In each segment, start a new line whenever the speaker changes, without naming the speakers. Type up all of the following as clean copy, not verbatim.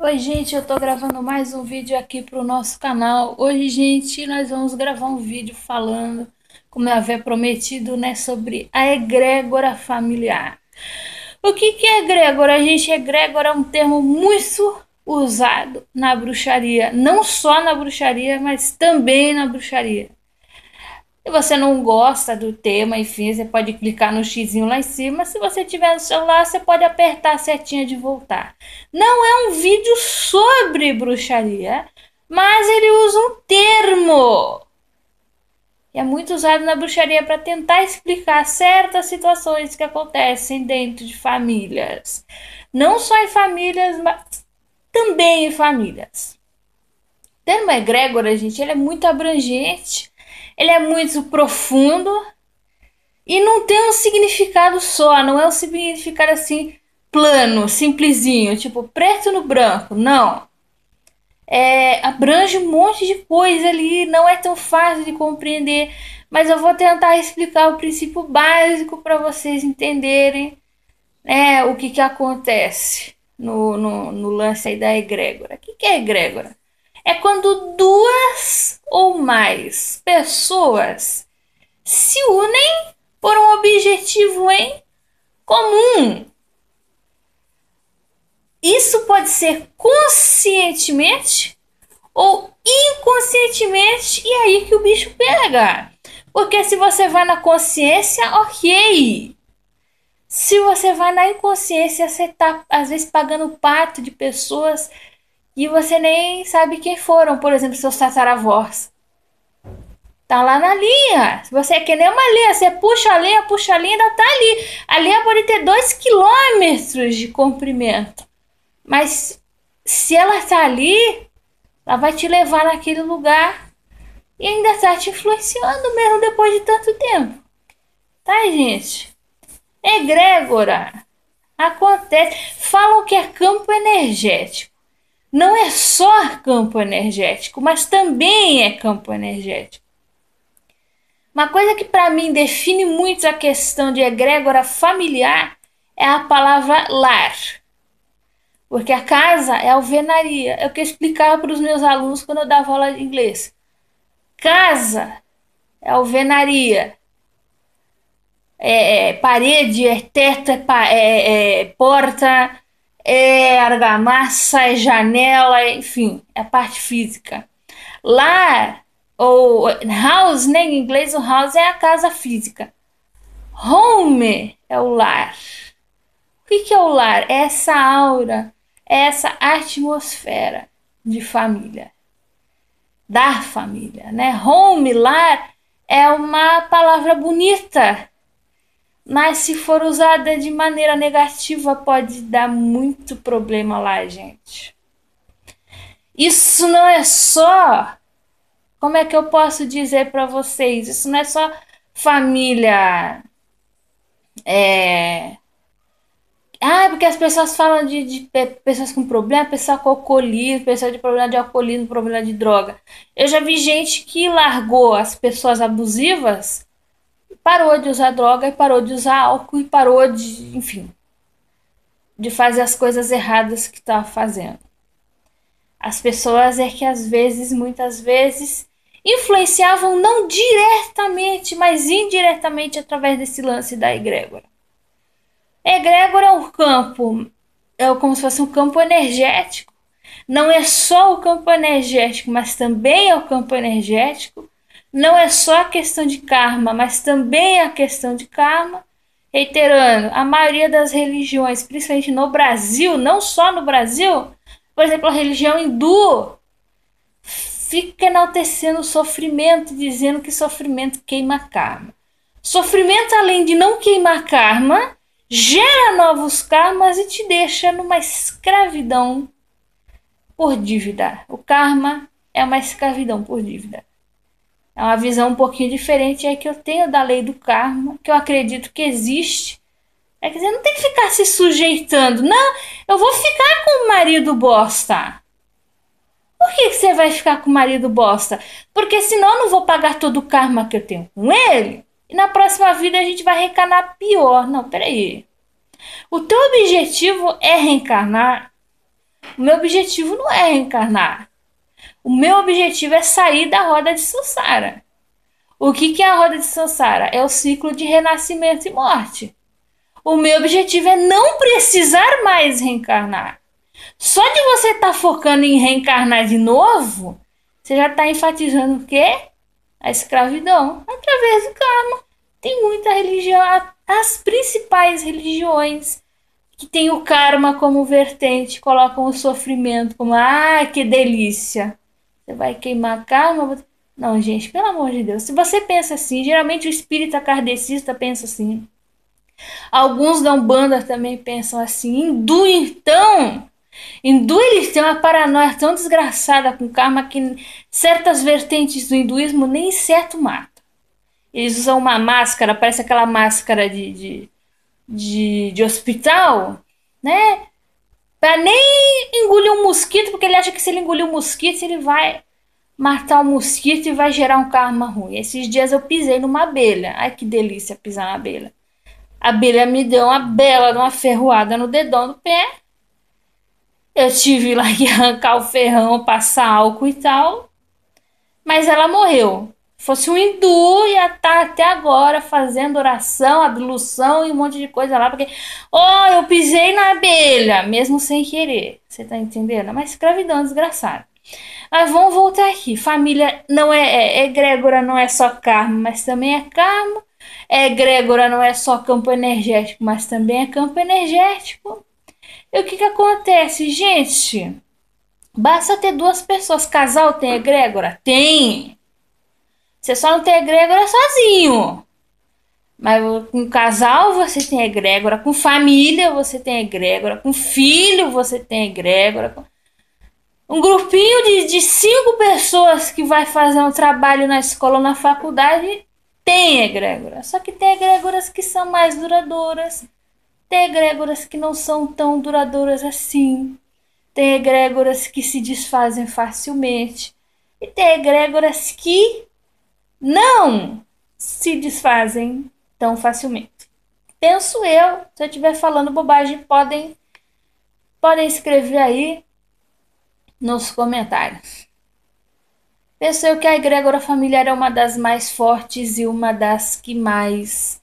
Oi, gente, eu tô gravando mais um vídeo aqui pro nosso canal. Hoje, gente, nós vamos gravar um vídeo falando, como eu havia prometido, né, sobre a egrégora familiar. O que é egrégora, gente? Egrégora é um termo muito usado na bruxaria, não só na bruxaria, mas também na bruxaria. Se você não gosta do tema, enfim, você pode clicar no xizinho lá em cima. Se você tiver no celular, você pode apertar a setinha de voltar. Não é um vídeo sobre bruxaria, mas ele usa um termo que é muito usado na bruxaria para tentar explicar certas situações que acontecem dentro de famílias. Não só em famílias, mas também em famílias. O termo egrégora, gente, ele é muito abrangente, ele é muito profundo e não tem um significado só, não é um significado assim plano, simplesinho, tipo preto no branco, não. Abrange um monte de coisa ali, não é tão fácil de compreender, mas eu vou tentar explicar o princípio básico para vocês entenderem, né, o que acontece no lance aí da egrégora. O que é egrégora? É quando duas ou mais pessoas se unem por um objetivo em comum. Isso pode ser conscientemente ou inconscientemente, e aí que o bicho pega. Porque se você vai na consciência, ok. Se você vai na inconsciência, você tá às vezes pagando pato de pessoas e você nem sabe quem foram, por exemplo, seus tataravós. Tá lá na linha. Se você é que nem uma linha, você puxa a linha, ainda tá ali. A linha pode ter 2 km de comprimento. Mas se ela tá ali, ela vai te levar naquele lugar e ainda tá te influenciando mesmo depois de tanto tempo. Tá, gente? Egrégora. Acontece. Falam que é campo energético. Não é só campo energético, mas também é campo energético. Uma coisa que para mim define muito a questão de egrégora familiar é a palavra lar. Porque a casa é alvenaria. É o que eu explicava para os meus alunos quando eu dava aula de inglês. Casa é alvenaria. Parede, é teto, é porta, é argamassa, é janela, enfim, é a parte física. Lar, ou house, né? Em inglês o house é a casa física. Home é o lar. O que é o lar? É essa aura, é essa atmosfera de família, da família, né? Home, lar, é uma palavra bonita, mas se for usada de maneira negativa pode dar muito problema lá, gente. Isso não é só, como é que eu posso dizer para vocês? Isso não é só família. Porque as pessoas falam de pessoas com problema, pessoa com alcoolismo, pessoa de problema de alcoolismo, problema de droga. Eu já vi gente que largou as pessoas abusivas, parou de usar droga e parou de usar álcool e parou de, enfim, de fazer as coisas erradas que estava fazendo. As pessoas é que às vezes, muitas vezes, influenciavam não diretamente, mas indiretamente através desse lance da egrégora. Egrégora é um campo, é como se fosse um campo energético. Não é só o campo energético, mas também é o campo energético. Não é só a questão de karma, mas também é a questão de karma. Reiterando, a maioria das religiões, principalmente no Brasil, não só no Brasil, por exemplo, a religião hindu fica enaltecendo o sofrimento, dizendo que sofrimento queima karma. Sofrimento, além de não queimar karma, gera novos karmas e te deixa numa escravidão por dívida. O karma é uma escravidão por dívida. É uma visão um pouquinho diferente aí que eu tenho da lei do karma, que eu acredito que existe. É, quer dizer, não tem que ficar se sujeitando. Não, eu vou ficar com o marido bosta. Por que você vai ficar com o marido bosta? Porque senão eu não vou pagar todo o karma que eu tenho com ele. E na próxima vida a gente vai reencarnar pior. Não, peraí. O teu objetivo é reencarnar O meu objetivo não é reencarnar. O meu objetivo é sair da roda de samsara. O que é a roda de samsara? É o ciclo de renascimento e morte. O meu objetivo é não precisar mais reencarnar. Só de você estar focando em reencarnar de novo, você já está enfatizando o quê? A escravidão através do karma. Tem muita religião, as principais religiões que tem o karma como vertente, colocam o sofrimento como, que delícia. Você vai queimar karma? Não, gente, pelo amor de Deus. Se você pensa assim, geralmente o espírita kardecista pensa assim. Alguns da Umbanda também pensam assim. Hindu eles têm uma paranoia tão desgraçada com karma que certas vertentes do hinduísmo nem inseto mata. Eles usam uma máscara, parece aquela máscara de hospital, né? Pra nem engolir um mosquito, porque ele acha que se ele engolir um mosquito, ele vai matar o mosquito e vai gerar um karma ruim. Esses dias eu pisei numa abelha. Ai, que delícia pisar na abelha. A abelha me deu uma bela, uma ferroada no dedão do pé. Eu tive lá que arrancar o ferrão, passar álcool e tal. Mas ela morreu. Se fosse um hindu, ia estar até agora fazendo oração, ablução e um monte de coisa lá. Porque, eu pisei na abelha, mesmo sem querer. Você tá entendendo? É uma escravidão desgraçada. Mas vamos voltar aqui. Família não egrégora, não é só karma, mas também é karma. Egrégora não é só campo energético, mas também é campo energético. E o que acontece, gente? Basta ter duas pessoas. Casal tem egrégora? Tem. Você só não tem egrégora sozinho. Mas com casal você tem egrégora. Com família você tem egrégora. Com filho você tem egrégora. Um grupinho de 5 pessoas que vai fazer um trabalho na escola ou na faculdade tem egrégora. Só que tem egrégoras que são mais duradouras. Tem egrégoras que não são tão duradouras assim. Tem egrégoras que se desfazem facilmente. E tem egrégoras que não se desfazem tão facilmente. Penso eu. Se eu estiver falando bobagem, podem escrever aí nos comentários. Penso eu que a egrégora familiar é uma das mais fortes e uma das que mais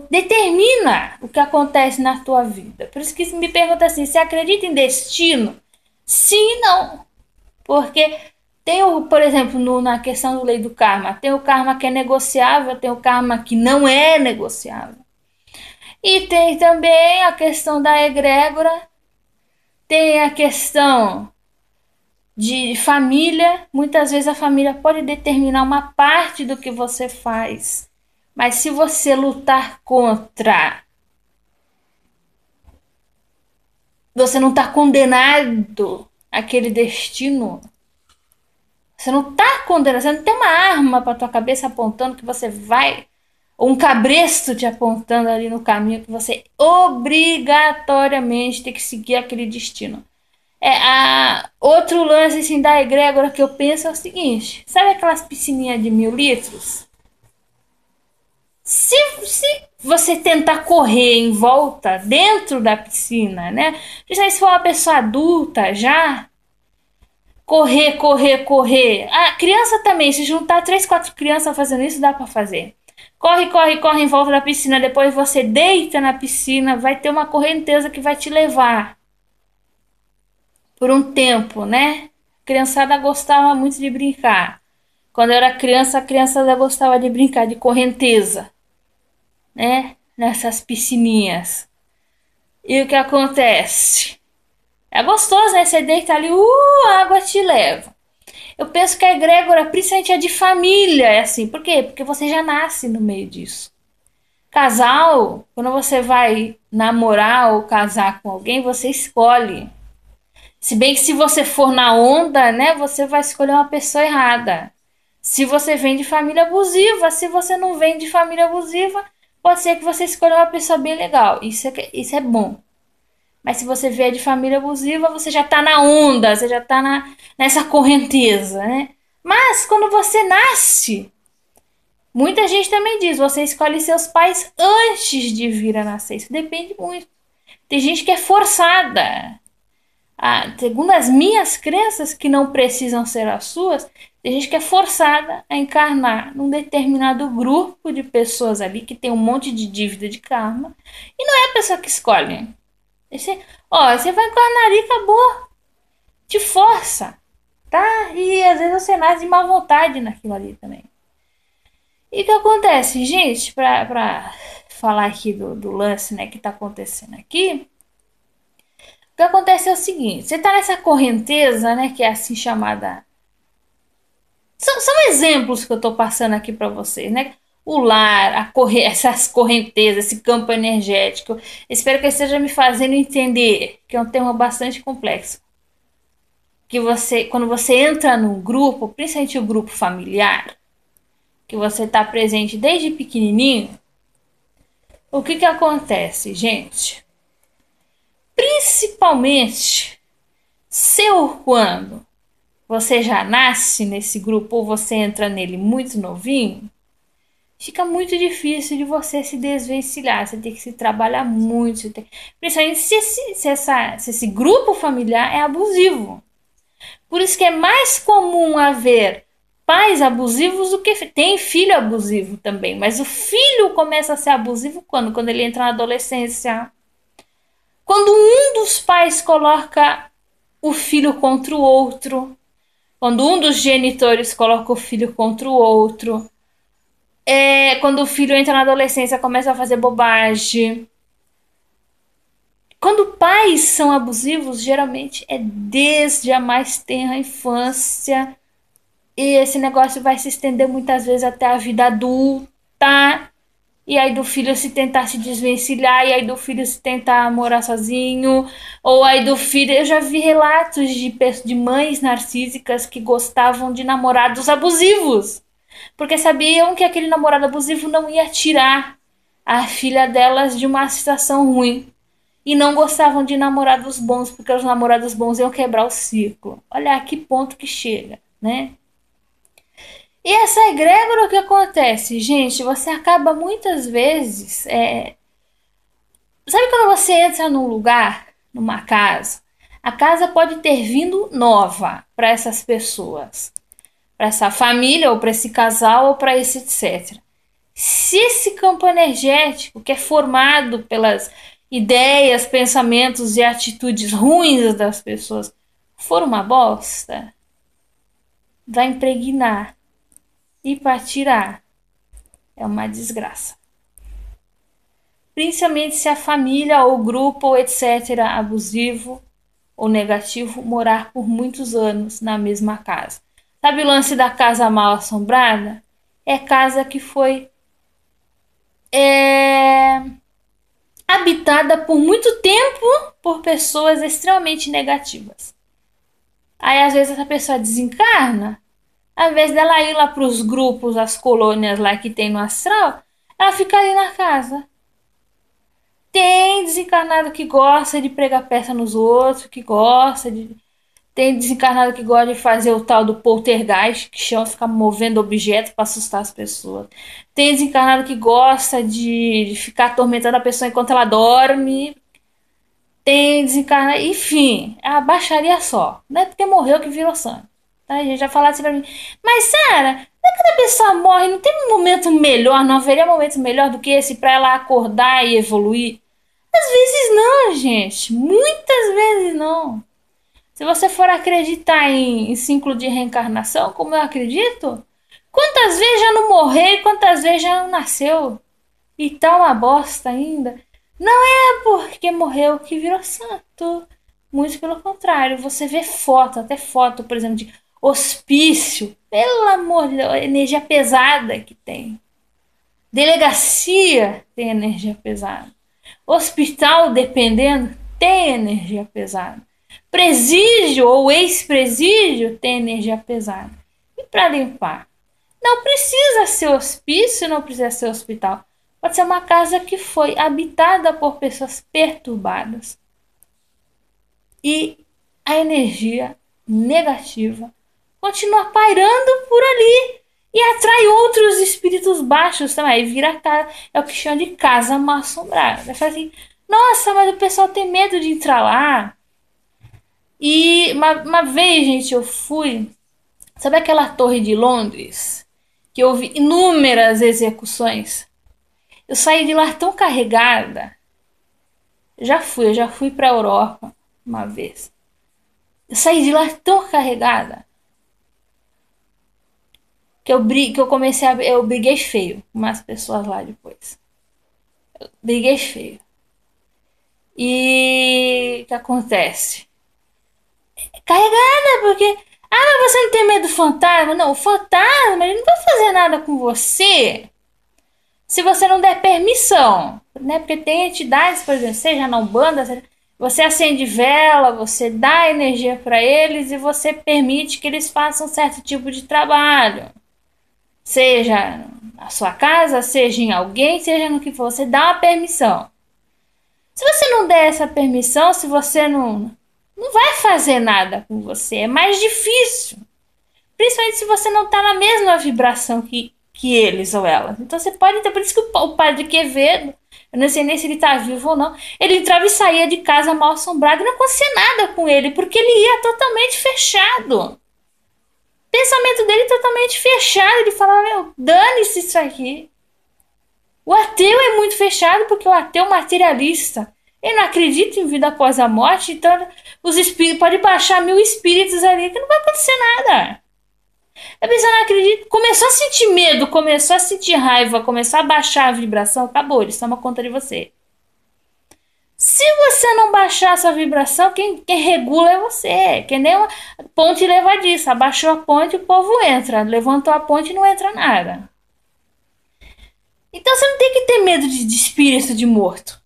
determina o que acontece na tua vida. Por isso que me pergunta assim, você acredita em destino? Sim e não. Porque tem, por exemplo, na questão do lei do karma, tem o karma que é negociável, tem o karma que não é negociável. E tem também a questão da egrégora, tem a questão de família. Muitas vezes a família pode determinar uma parte do que você faz. Mas se você lutar contra, você não está condenado àquele destino. Você não está condenado, você não tem uma arma para tua cabeça apontando que você vai, ou um cabresto te apontando ali no caminho que você obrigatoriamente tem que seguir aquele destino. Outro lance assim, da egrégora que eu penso é o seguinte: sabe aquelas piscininhas de 1.000 litros? Se você tentar correr em volta dentro da piscina, né? Se for uma pessoa adulta já, correr. A criança também, se juntar 3, 4 crianças fazendo isso, dá pra fazer. Corre em volta da piscina, depois você deita na piscina, vai ter uma correnteza que vai te levar por um tempo, né? A criançada gostava muito de brincar. Quando eu era criança, a criançada gostava de brincar de correnteza, né? Nessas piscininhas. E o que acontece? É gostoso, né? Você deita ali, a água te leva. Eu penso que a egrégora, principalmente a de família, é assim. Por quê? Porque você já nasce no meio disso. Casal, quando você vai namorar ou casar com alguém, você escolhe. Se bem que se você for na onda, né, você vai escolher uma pessoa errada. Se você vem de família abusiva, se você não vem de família abusiva, pode ser que você escolha uma pessoa bem legal. Isso é bom. Mas se você vier de família abusiva, você já tá na onda, você já tá nessa correnteza, né? Mas quando você nasce, muita gente também diz, você escolhe seus pais antes de vir a nascer. Isso depende muito. Tem gente que é forçada. Segundo as minhas crenças, que não precisam ser as suas, tem gente que é forçada a encarnar num determinado grupo de pessoas ali que tem um monte de dívida de karma. E não é a pessoa que escolhe. Você vai encarnar ali e acabou. Te força, tá? E às vezes você nasce de má vontade naquilo ali também. E o que acontece, gente, pra falar aqui do lance, né, que tá acontecendo aqui, o que acontece é o seguinte, você tá nessa correnteza, né, que é assim chamada. São exemplos que eu tô passando aqui pra vocês, né? O lar, essas correntezas, esse campo energético. Espero que eu esteja me fazendo entender, que é um termo bastante complexo. Que quando você entra num grupo, principalmente o grupo familiar, que você está presente desde pequenininho, o que acontece, gente? Principalmente se ou quando você já nasce nesse grupo ou você entra nele muito novinho, fica muito difícil de você se desvencilhar. Você tem que se trabalhar muito. Principalmente se esse grupo familiar é abusivo. Por isso que é mais comum haver pais abusivos do que tem filho abusivo também. Mas o filho começa a ser abusivo quando? Quando ele entra na adolescência. Quando um dos pais coloca o filho contra o outro. Quando um dos genitores coloca o filho contra o outro. Quando o filho entra na adolescência, começa a fazer bobagem. Quando pais são abusivos, geralmente é desde a mais tenra infância. E esse negócio vai se estender muitas vezes até a vida adulta. E aí do filho se tentar se desvencilhar, e aí do filho se tentar morar sozinho, ou aí do filho. Eu já vi relatos de mães narcísicas que gostavam de namorados abusivos, porque sabiam que aquele namorado abusivo não ia tirar a filha delas de uma situação ruim. E não gostavam de namorados bons, porque os namorados bons iam quebrar o ciclo. Olha a que ponto que chega, né? E essa egrégora, o que acontece? Gente, você acaba muitas vezes. Sabe quando você entra num lugar, numa casa? A casa pode ter vindo nova para essas pessoas, para essa família, ou para esse casal, ou para esse etc. Se esse campo energético, que é formado pelas ideias, pensamentos e atitudes ruins das pessoas, for uma bosta, vai impregnar. E para tirar é uma desgraça. Principalmente se a família ou grupo ou etc. abusivo ou negativo morar por muitos anos na mesma casa. Sabe o lance da casa mal assombrada? É casa que foi habitada por muito tempo por pessoas extremamente negativas. Aí às vezes essa pessoa desencarna, ao invés dela ir lá para os grupos, as colônias lá que tem no astral, ela fica ali na casa. Tem desencarnado que gosta de pregar peça nos outros, que gosta de. Tem desencarnado que gosta de fazer o tal do poltergeist, que chama ficar movendo objetos para assustar as pessoas. Tem desencarnado que gosta de ficar atormentando a pessoa enquanto ela dorme. Tem desencarnado. Enfim, é a baixaria só. Não é porque morreu que virou santo. Tá? A gente já falou assim pra mim. Mas, Sara, não é quando a pessoa morre, não tem um momento melhor, não haveria um momento melhor do que esse para ela acordar e evoluir? Às vezes não, gente. Muitas vezes não. Se você for acreditar em ciclo de reencarnação, como eu acredito, quantas vezes já não morreu e quantas vezes já não nasceu? E tá uma bosta ainda. Não é porque morreu que virou santo. Muito pelo contrário. Você vê foto, até foto, por exemplo, de hospício. Pelo amor de Deus, energia pesada que tem. Delegacia tem energia pesada. Hospital, dependendo, tem energia pesada. Presídio ou ex-presídio tem energia pesada. E para limpar? Não precisa ser hospício, não precisa ser hospital. Pode ser uma casa que foi habitada por pessoas perturbadas. E a energia negativa continua pairando por ali. E atrai outros espíritos baixos também. Aí vira casa, é o que chama de casa mal assombrada. Vai falar assim, nossa, mas o pessoal tem medo de entrar lá. E uma vez, gente, eu fui. Sabe aquela torre de Londres? Que houve inúmeras execuções. Eu saí de lá tão carregada. Eu já fui pra Europa uma vez. Eu saí de lá tão carregada que eu comecei a. Eu briguei feio com umas pessoas lá depois. Briguei feio. E o que acontece? Carregada, porque. Ah, mas você não tem medo do fantasma? Não, o fantasma ele não vai fazer nada com você se você não der permissão, né? Porque tem entidades, por exemplo, seja na Umbanda, você acende vela, você dá energia para eles e você permite que eles façam certo tipo de trabalho. Seja na sua casa, seja em alguém, seja no que for, você dá uma permissão. Se você não der essa permissão, se você não vai fazer nada com você, é mais difícil. Principalmente se você não está na mesma vibração que eles ou elas. Então você pode ter. Por isso que o padre Quevedo, eu não sei nem se ele está vivo ou não, ele entrava e saía de casa mal assombrado e não acontecia nada com ele, porque ele ia totalmente fechado. O pensamento dele totalmente fechado. Ele falava: meu, dane-se isso aqui. O ateu é muito fechado porque o ateu materialista. Ele não acredita em vida após a morte, então os espíritos pode baixar 1000 espíritos ali que não vai acontecer nada. A pessoa não acredita, começou a sentir medo, começou a sentir raiva, começou a baixar a vibração, acabou, eles tomam conta de você. Se você não baixar essa vibração, quem regula é você. Que nem uma ponte levadiça. Abaixou a ponte, o povo entra. Levantou a ponte, não entra nada. Então você não tem que ter medo de espírito de morto.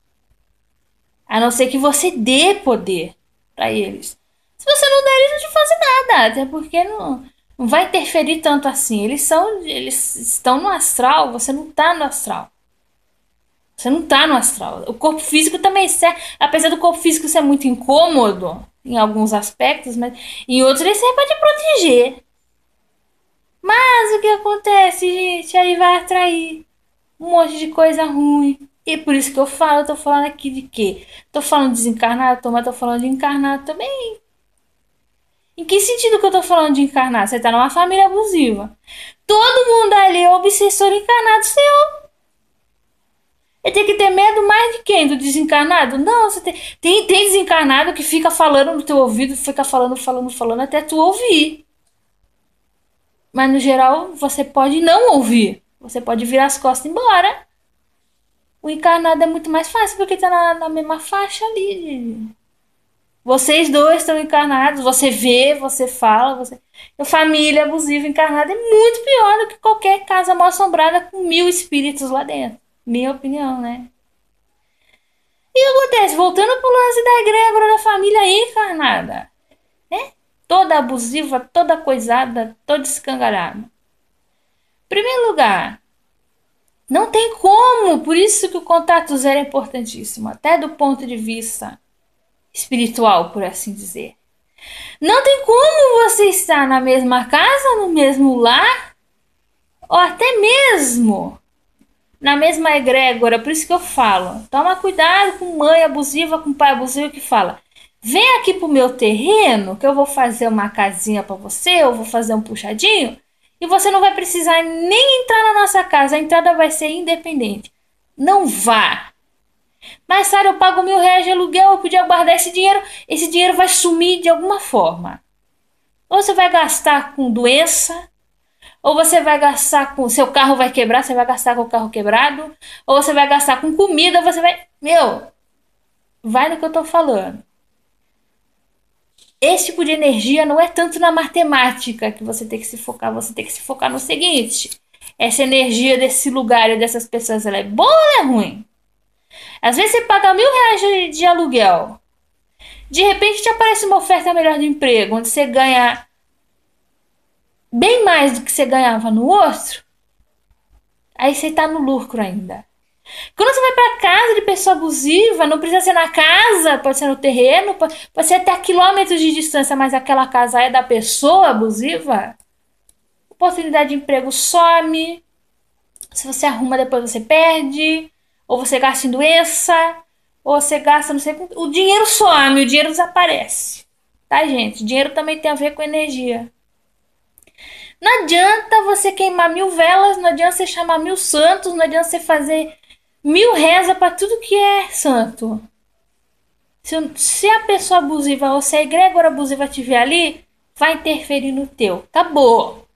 A não ser que você dê poder para eles. Se você não der, eles não te fazem nada. Até porque não vai interferir tanto assim. Eles estão no astral, você não tá no astral. Você não tá no astral. O corpo físico também serve, apesar do corpo físico ser muito incômodo em alguns aspectos, mas em outros ele serve para te proteger. Mas o que acontece, gente? Aí vai atrair um monte de coisa ruim. E por isso que eu tô falando aqui de quê? Tô falando de desencarnado, mas tô falando de encarnado também. Em que sentido que eu tô falando de encarnado? Você tá numa família abusiva. Todo mundo ali é obsessor encarnado seu. Eu tenho que ter medo mais de quem? Do desencarnado? Não, tem desencarnado que fica falando no teu ouvido, fica falando até tu ouvir. Mas no geral, você pode não ouvir. Você pode virar as costas e ir embora. O encarnado é muito mais fácil porque tá na mesma faixa ali. Vocês dois estão encarnados, você vê, você fala, você. A família abusiva encarnada é muito pior do que qualquer casa mal assombrada com 1000 espíritos lá dentro. Minha opinião, né? E o que acontece? Voltando pro lance da egrégora da família encarnada, né? Toda abusiva, toda coisada, toda escangalhada. Em primeiro lugar, não tem como, por isso que o contato zero é importantíssimo, até do ponto de vista espiritual, por assim dizer. Não tem como você estar na mesma casa, no mesmo lar, ou até mesmo na mesma egrégora. Por isso que eu falo, toma cuidado com mãe abusiva, com pai abusivo que fala: vem aqui pro meu terreno que eu vou fazer uma casinha para você, eu vou fazer um puxadinho e você não vai precisar nem entrar na nossa casa, a entrada vai ser independente. Não vá. Mas, Sara, eu pago R$ 1.000 de aluguel, eu podia guardar esse dinheiro vai sumir de alguma forma. Ou você vai gastar com doença, ou você vai gastar com. Seu carro vai quebrar, você vai gastar com o carro quebrado, ou você vai gastar com comida, você vai. Meu, vai no que eu tô falando. Esse tipo de energia não é tanto na matemática que você tem que se focar, você tem que se focar no seguinte: essa energia desse lugar e dessas pessoas, ela é boa ou é ruim? Às vezes você paga R$ 1.000 de aluguel. De repente te aparece uma oferta melhor de emprego, onde você ganha bem mais do que você ganhava no outro. Aí você tá no lucro ainda. Quando você vai pra casa de pessoa abusiva, não precisa ser na casa, pode ser no terreno, pode ser até a quilômetros de distância, mas aquela casa é da pessoa abusiva, oportunidade de emprego some. Se você arruma, depois você perde. Ou você gasta em doença, ou você gasta, não sei, o dinheiro some, o dinheiro desaparece. tá, gente? Dinheiro também tem a ver com energia. Não adianta você queimar 1000 velas, não adianta você chamar 1000 santos, não adianta você fazer 1000 rezas para tudo que é santo. Se a pessoa abusiva ou se a egrégora abusiva estiver ali, vai interferir no teu. Acabou.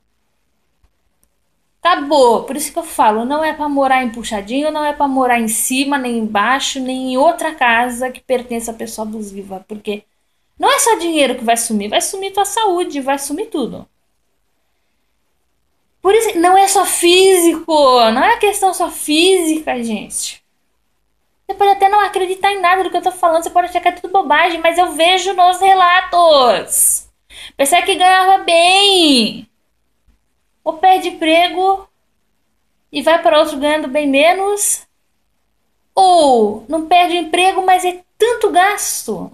Acabou. Por isso que eu falo, não é para morar em puxadinho, não é para morar em cima, nem embaixo, nem em outra casa que pertence à pessoa abusiva. Porque não é só dinheiro que vai sumir tua saúde, vai sumir tudo. Por isso, não é só físico, não é questão só física, gente. Você pode até não acreditar em nada do que eu tô falando, você pode achar que é tudo bobagem, mas eu vejo nos relatos. Pessoa que ganhava bem, ou perde emprego e vai para outro ganhando bem menos, ou não perde emprego, mas é tanto gasto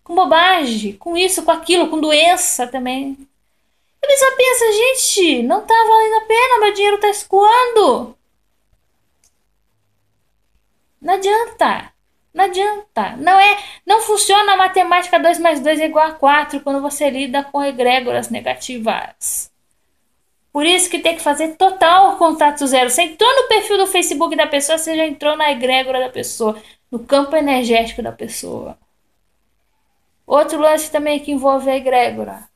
com bobagem, com isso, com aquilo, com doença também. Ele só pensa, gente, não tá valendo a pena, meu dinheiro tá escoando. Não adianta. Não adianta. Não funciona a matemática 2 mais 2 é igual a 4 quando você lida com egrégoras negativas. Por isso que tem que fazer total contato zero. Você entrou no perfil do Facebook da pessoa, você já entrou na egrégora da pessoa, no campo energético da pessoa. Outro lance também que envolve a egrégora.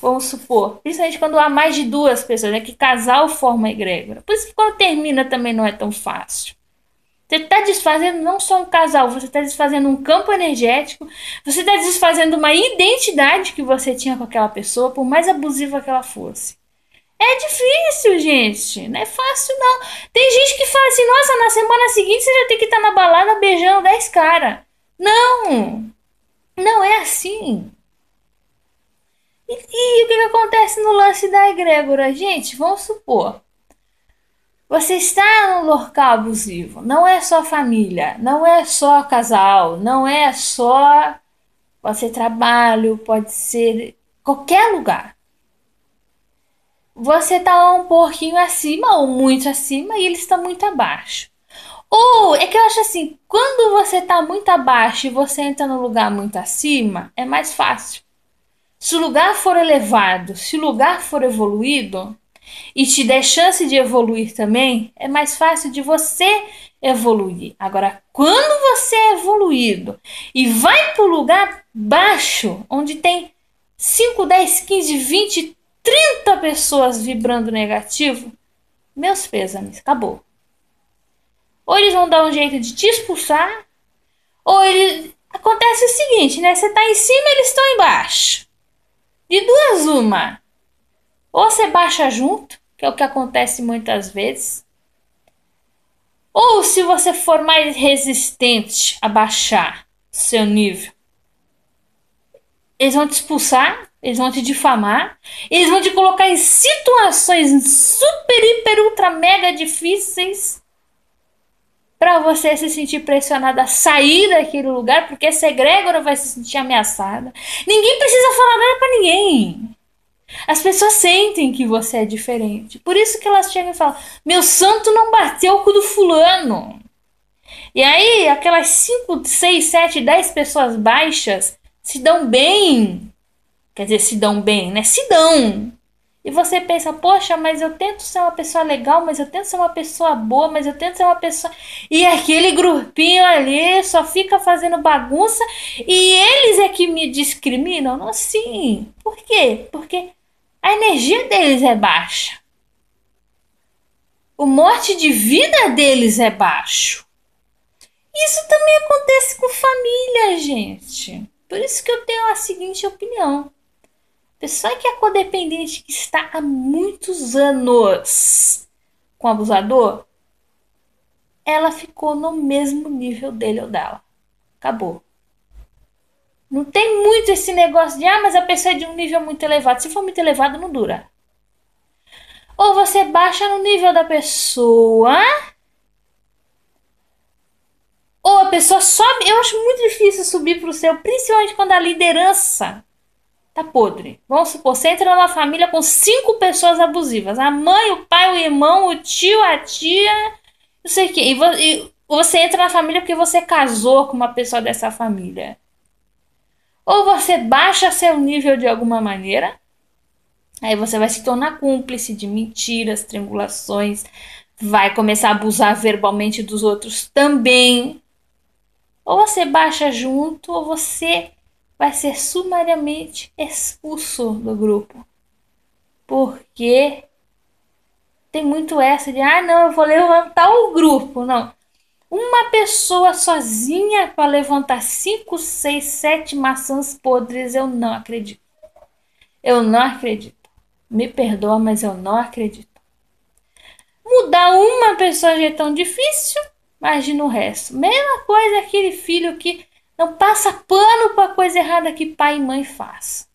Vamos supor, principalmente quando há mais de 2 pessoas, é que casal forma a egrégora. Por isso que quando termina também não é tão fácil. Você está desfazendo não só um casal, você está desfazendo um campo energético, você está desfazendo uma identidade que você tinha com aquela pessoa, por mais abusiva que ela fosse. É difícil, gente. Não é fácil, não. Tem gente que fala assim, nossa, na semana seguinte você já tem que estar na balada beijando 10 caras. Não! Não é assim. E o que acontece no lance da egrégora? Gente, vamos supor. Você está num local abusivo. Não é só família, não é só casal, não é só. Pode ser trabalho, pode ser qualquer lugar. Você está um pouquinho acima ou muito acima e eles estão muito abaixo. Ou é que eu acho assim, quando você está muito abaixo e você entra num lugar muito acima, é mais fácil. Se o lugar for elevado, se o lugar for evoluído, e te der chance de evoluir também, é mais fácil de você evoluir. Agora, quando você é evoluído e vai para o lugar baixo, onde tem 5, 10, 15, 20, 30 pessoas vibrando negativo, meus pêsames, acabou. Ou eles vão dar um jeito de te expulsar, ou ele acontece o seguinte, né? Você tá em cima, eles estão embaixo. De duas uma. Ou você baixa junto, que é o que acontece muitas vezes. Ou se você for mais resistente a baixar seu nível, eles vão te expulsar, eles vão te difamar, eles vão te colocar em situações super, hiper, ultra, mega difíceis para você se sentir pressionada a sair daquele lugar, porque essa egrégora vai se sentir ameaçada. Ninguém precisa falar nada para ninguém. As pessoas sentem que você é diferente. Por isso que elas chegam e falam: meu santo não bateu com o do fulano. E aí, aquelas 5, 6, 7, 10 pessoas baixas se dão bem. Quer dizer, se dão bem, né? Se dão. E você pensa, poxa, mas eu tento ser uma pessoa legal, mas eu tento ser uma pessoa boa, mas eu tento ser uma pessoa. E aquele grupinho ali só fica fazendo bagunça e eles é que me discriminam? Não, sim. Por quê? Porque a energia deles é baixa. O mote de vida deles é baixo. Isso também acontece com família, gente. Por isso que eu tenho a seguinte opinião. Pessoa que é codependente, que está há muitos anos com o abusador, ela ficou no mesmo nível dele ou dela. Acabou. Não tem muito esse negócio de, mas a pessoa é de um nível muito elevado. Se for muito elevado, não dura. Ou você baixa no nível da pessoa, ou a pessoa sobe. Eu acho muito difícil subir pro seu, principalmente quando a liderança tá podre. Vamos supor, você entra numa família com 5 pessoas abusivas. A mãe, o pai, o irmão, o tio, a tia, não sei o quê. E você entra na família porque você casou com uma pessoa dessa família. Ou você baixa seu nível de alguma maneira, aí você vai se tornar cúmplice de mentiras, triangulações, vai começar a abusar verbalmente dos outros também. Ou você baixa junto, ou você vai ser sumariamente expulso do grupo. Porque tem muito essa de, ah, não, eu vou levantar o grupo. Não. Uma pessoa sozinha para levantar 5, 6, 7 maçãs podres, eu não acredito. Eu não acredito. Me perdoa, mas eu não acredito. Mudar uma pessoa já é tão difícil, imagina o resto. Mesma coisa aquele filho que não passa pano para coisa errada que pai e mãe faz.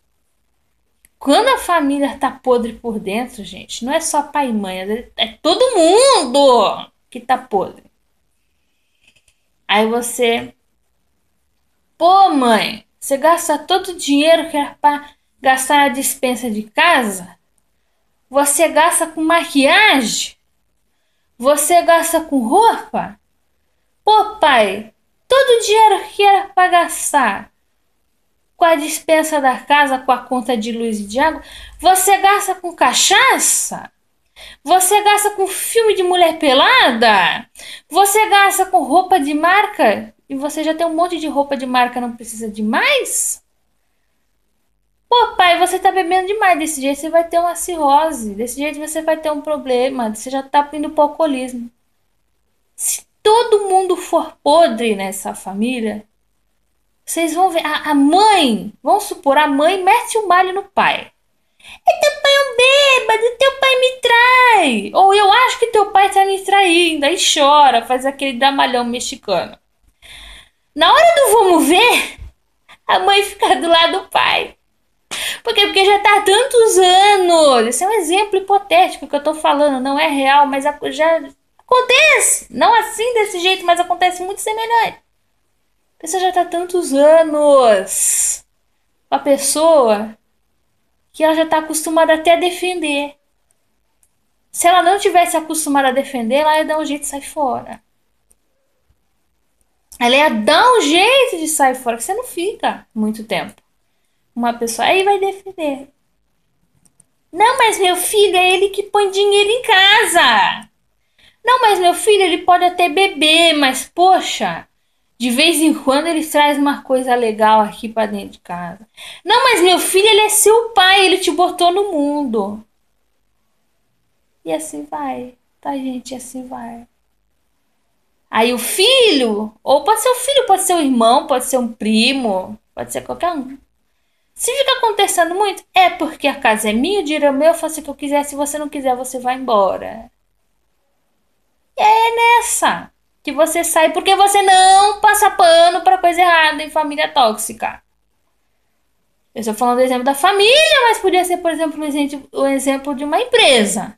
Quando a família tá podre por dentro, gente, não é só pai e mãe, é todo mundo que tá podre. Aí você, pô, mãe, você gasta todo o dinheiro que era para gastar na despensa de casa? Você gasta com maquiagem? Você gasta com roupa? Pô, pai, todo o dinheiro que era para gastar com a despensa da casa, com a conta de luz e de água, você gasta com cachaça? Você gasta com filme de mulher pelada? Você gasta com roupa de marca? E você já tem um monte de roupa de marca, não precisa de mais? Pô, pai, você tá bebendo demais. Desse jeito você vai ter uma cirrose. Desse jeito você vai ter um problema. Você já tá indo pro alcoolismo. Se todo mundo for podre nessa família, vocês vão ver. A mãe, vamos supor, a mãe mete o malho no pai. É teu pai é um bêbado, teu pai me trai. Ou eu acho que teu pai tá me traindo. Aí chora, faz aquele dramalhão mexicano. Na hora do vamos ver, a mãe fica do lado do pai. Por quê? Porque já tá há tantos anos. Esse é um exemplo hipotético que eu tô falando, não é real, mas já acontece. Não assim desse jeito, mas acontece muito semelhante. A pessoa já tá há tantos anos com a pessoa que ela já tá acostumada até a defender. Se ela não tivesse acostumada a defender, ela ia dar um jeito de sair fora. Ela ia dar um jeito de sair fora, que você não fica muito tempo. Uma pessoa aí vai defender. Não, mas meu filho é ele que põe dinheiro em casa. Não, mas meu filho ele pode até beber, mas poxa, de vez em quando ele traz uma coisa legal aqui pra dentro de casa. Não, mas meu filho ele é seu pai, ele te botou no mundo. E assim vai, tá, gente? E assim vai. Aí o filho, ou pode ser o filho, pode ser o irmão, pode ser um primo, pode ser qualquer um. Se fica acontecendo muito, é porque a casa é minha, o dinheiro é meu, eu faço o que eu quiser. Se você não quiser, você vai embora. É nessa que você sai porque você não passa pano pra coisa errada em família tóxica. Eu estou falando do exemplo da família, mas podia ser, por exemplo, o exemplo de uma empresa.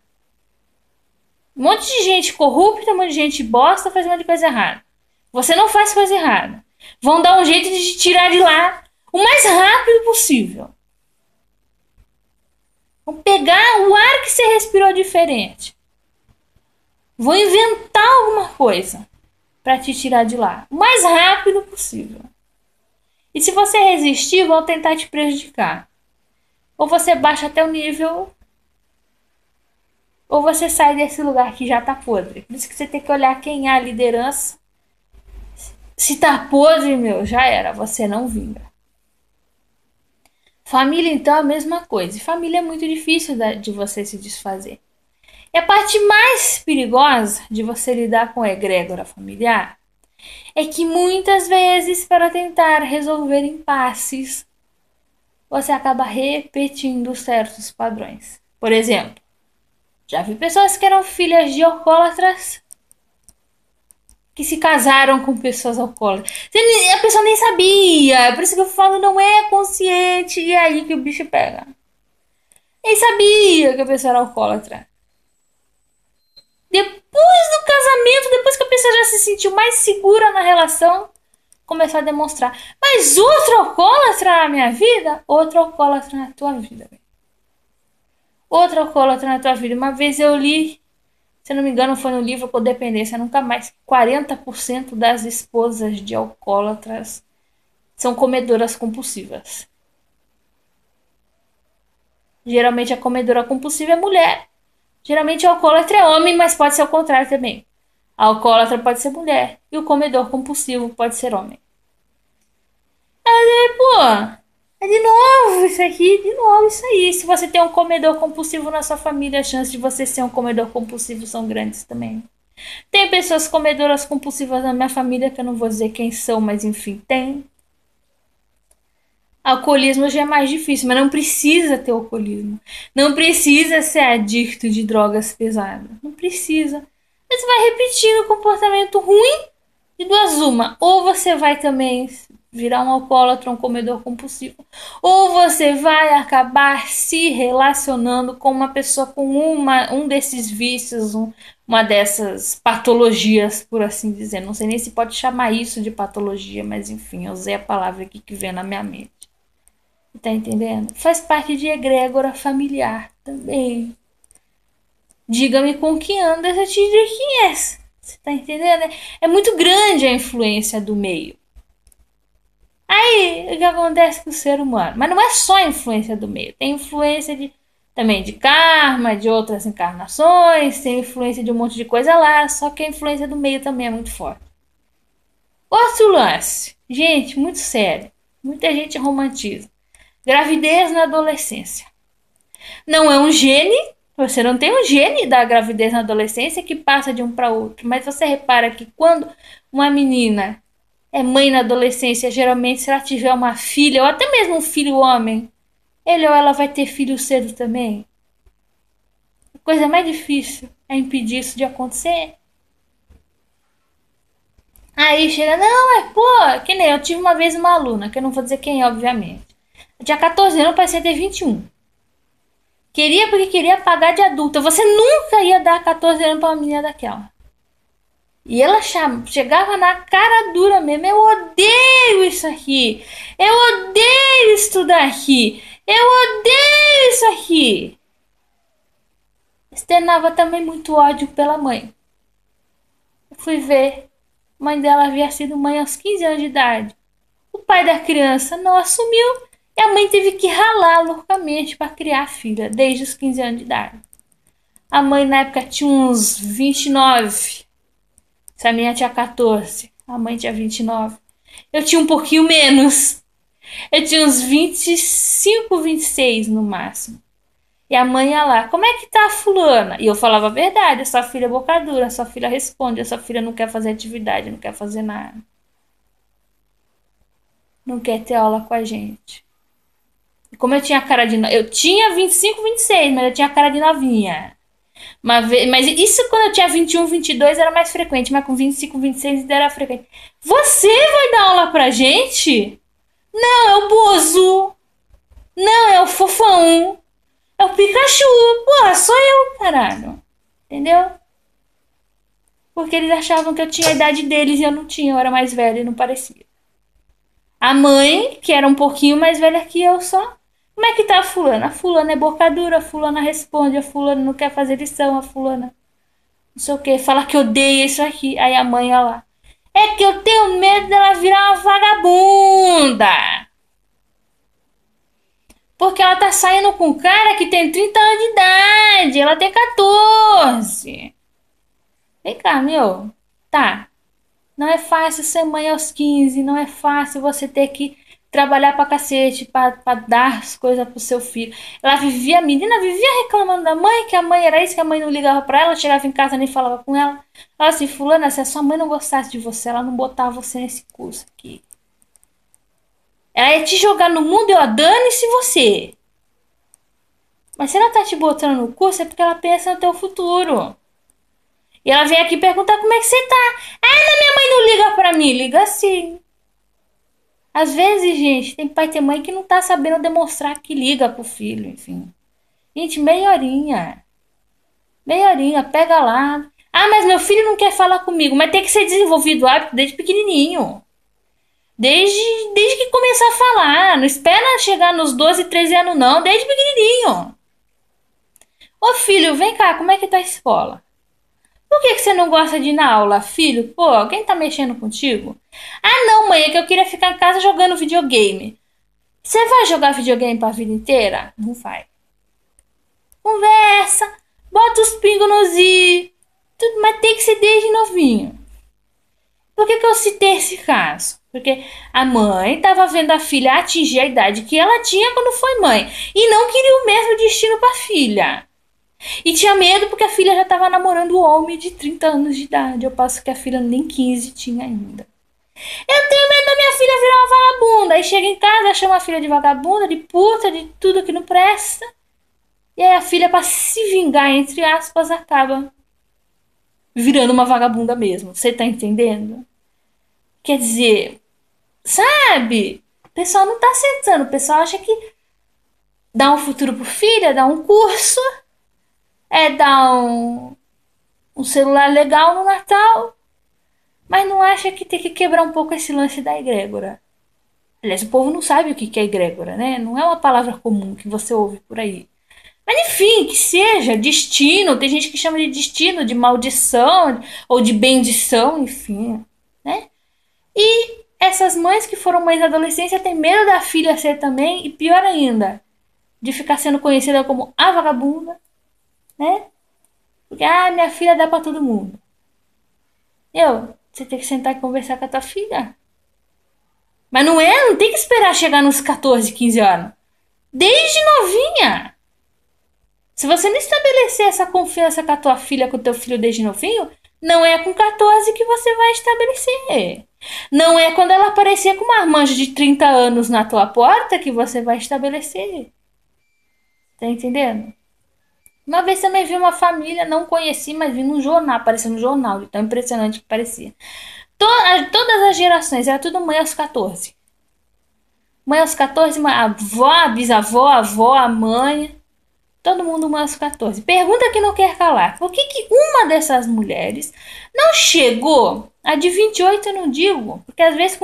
Um monte de gente corrupta, um monte de gente bosta fazendo um monte de coisa errada. Você não faz coisa errada. Vão dar um jeito de te tirar de lá o mais rápido possível. Vão pegar o ar que você respirou diferente. Vão inventar alguma coisa para te tirar de lá o mais rápido possível. E se você resistir, vão tentar te prejudicar. Ou você baixa até o nível, ou você sai desse lugar que já tá podre. Por isso que você tem que olhar quem é a liderança. Se tá podre, meu, já era. Você não vinga. Família, então, é a mesma coisa. E família é muito difícil de você se desfazer. E a parte mais perigosa de você lidar com a egrégora familiar é que muitas vezes, para tentar resolver impasses, você acaba repetindo certos padrões. Por exemplo, já vi pessoas que eram filhas de alcoólatras que se casaram com pessoas alcoólatras. A pessoa nem sabia. Por isso que eu falo, não é consciente. E é aí que o bicho pega. Nem sabia que a pessoa era alcoólatra. Depois do casamento, depois que a pessoa já se sentiu mais segura na relação, começou a demonstrar. Mas outro alcoólatra na minha vida? Outro alcoólatra na tua vida. Outro alcoólatra na tua vida. Uma vez eu li, se não me engano, foi no livro Codependência Nunca Mais. 40% das esposas de alcoólatras são comedoras compulsivas. Geralmente a comedora compulsiva é mulher. Geralmente o alcoólatra é homem, mas pode ser o contrário também. A alcoólatra pode ser mulher e o comedor compulsivo pode ser homem. Aí, pô, é de novo isso aqui, de novo isso aí. Se você tem um comedor compulsivo na sua família, as chances de você ser um comedor compulsivo são grandes também. Tem pessoas comedoras compulsivas na minha família que eu não vou dizer quem são, mas enfim, tem. Alcoolismo já é mais difícil, mas não precisa ter alcoolismo. Não precisa ser adicto de drogas pesadas. Não precisa. Mas você vai repetindo o comportamento ruim de duas uma. Ou você vai também virar um alcoólatra, um comedor compulsivo. Ou você vai acabar se relacionando com uma pessoa com um desses vícios, uma dessas patologias, por assim dizer. Não sei nem se pode chamar isso de patologia, mas enfim, eu usei a palavra aqui que vem na minha mente. Tá entendendo? Faz parte de egrégora familiar também. Diga-me com que andas, eu te direi quem és. Você tá entendendo? É muito grande a influência do meio. Aí, o que acontece com o ser humano? Mas não é só a influência do meio. Tem influência também de karma, de outras encarnações, tem influência de um monte de coisa lá, só que a influência do meio também é muito forte. Outro lance. Gente, muito sério. Muita gente romantiza. Gravidez na adolescência. Não é um gene, você não tem um gene da gravidez na adolescência que passa de um para outro, mas você repara que quando uma menina é mãe na adolescência, geralmente se ela tiver uma filha ou até mesmo um filho homem, ele ou ela vai ter filho cedo também. A coisa mais difícil é impedir isso de acontecer. Aí chega, não, pô, que nem eu tive uma vez uma aluna, que eu não vou dizer quem é, obviamente. Eu tinha 14 anos, parecia ter 21. Queria porque queria pagar de adulta. Você nunca ia dar 14 anos pra uma menina daquela. E ela chegava na cara dura mesmo. Eu odeio isso aqui. Eu odeio estudar aqui. Eu odeio isso aqui. Externava também muito ódio pela mãe. Eu fui ver. A mãe dela havia sido mãe aos 15 anos de idade. O pai da criança não assumiu. E a mãe teve que ralar loucamente para criar a filha, desde os 15 anos de idade. A mãe na época tinha uns 29. Se a minha tinha 14, a mãe tinha 29. Eu tinha um pouquinho menos. Eu tinha uns 25, 26 no máximo. E a mãe ia lá, como é que tá a fulana? E eu falava a verdade, a sua filha é boca dura, a sua filha responde, a sua filha não quer fazer atividade, não quer fazer nada. Não quer ter aula com a gente. Como eu tinha cara de. Eu tinha 25, 26, mas eu tinha cara de novinha. Mas isso quando eu tinha 21, 22 era mais frequente, mas com 25, 26 ainda era frequente. Você vai dar aula pra gente? Não, é o Bozo. Não, é o Fofão. É o Pikachu. Porra, sou eu, caralho. Entendeu? Porque eles achavam que eu tinha a idade deles e eu não tinha, eu era mais velha e não parecia. A mãe, que era um pouquinho mais velha que eu só. Como é que tá a fulana? A fulana é boca dura, a fulana responde, a fulana não quer fazer lição, a fulana não sei o que, fala que odeia isso aqui. Aí a mãe, olha lá. É que eu tenho medo dela virar uma vagabunda. Porque ela tá saindo com um cara que tem 30 anos de idade, ela tem 14. Vem cá, meu. Tá. Não é fácil ser mãe aos 15, não é fácil você ter que trabalhar pra cacete, pra dar as coisas pro seu filho. Ela vivia, a menina vivia reclamando da mãe, que a mãe era isso, que a mãe não ligava pra ela, chegava em casa nem falava com ela. Ela assim, fulana, se a sua mãe não gostasse de você, ela não botava você nesse curso aqui. Ela ia te jogar no mundo e ó, dane-se você. Mas se ela tá te botando no curso é porque ela pensa no teu futuro. E ela vem aqui perguntar como é que você tá. Ah, minha mãe não liga pra mim. Liga sim. Às vezes, gente, tem pai e tem mãe que não tá sabendo demonstrar que liga pro filho, enfim. Gente, meia horinha. Meia horinha, pega lá. Ah, mas meu filho não quer falar comigo. Mas tem que ser desenvolvido o hábito desde pequenininho. Desde que começar a falar. Não espera chegar nos 12, 13 anos, não. Desde pequenininho. Ô filho, vem cá, como é que tá a escola? Por que que você não gosta de ir na aula, filho? Pô, alguém tá mexendo contigo? Ah, não, mãe, é que eu queria ficar em casa jogando videogame. Você vai jogar videogame pra vida inteira? Não vai. Conversa, bota os pingos nos i, tudo, mas tem que ser desde novinho. Por que que eu citei esse caso? Porque a mãe estava vendo a filha atingir a idade que ela tinha quando foi mãe e não queria o mesmo destino para a filha. E tinha medo porque a filha já estava namorando um homem de 30 anos de idade. Eu passo que a filha nem 15 tinha ainda. Eu tenho medo da minha filha virar uma vagabunda. Aí chega em casa, chama a filha de vagabunda, de puta, de tudo que não presta. E aí a filha, para se vingar, entre aspas, acaba virando uma vagabunda mesmo. Você tá entendendo? Quer dizer, sabe? O pessoal não tá sentando. O pessoal acha que dar um futuro pro filho é dar um curso, é dar um celular legal no Natal, mas não acha que tem que quebrar um pouco esse lance da egrégora. Aliás, o povo não sabe o que é egrégora, né? Não é uma palavra comum que você ouve por aí. Mas enfim, que seja destino, tem gente que chama de destino, de maldição ou de bendição, enfim, né? E essas mães que foram mães da adolescência têm medo da filha ser também, e pior ainda, de ficar sendo conhecida como a vagabunda, né? Porque, minha filha dá pra todo mundo. Você tem que sentar e conversar com a tua filha. Mas não tem que esperar chegar nos 14, 15 anos. Desde novinha. Se você não estabelecer essa confiança com a tua filha, com o teu filho desde novinho, não é com 14 que você vai estabelecer. Não é quando ela aparecer com uma marmanjo de 30 anos na tua porta que você vai estabelecer. Tá entendendo? Uma vez também vi uma família, não conheci, mas vi no jornal, apareceu no jornal, de tão impressionante que parecia. Todas as gerações, era tudo mãe aos 14. Mãe aos 14, a avó, a bisavó, a avó, a mãe. Todo mundo mãe aos 14. Pergunta que não quer calar. Por que que uma dessas mulheres não chegou? A de 28 eu não digo. Porque às vezes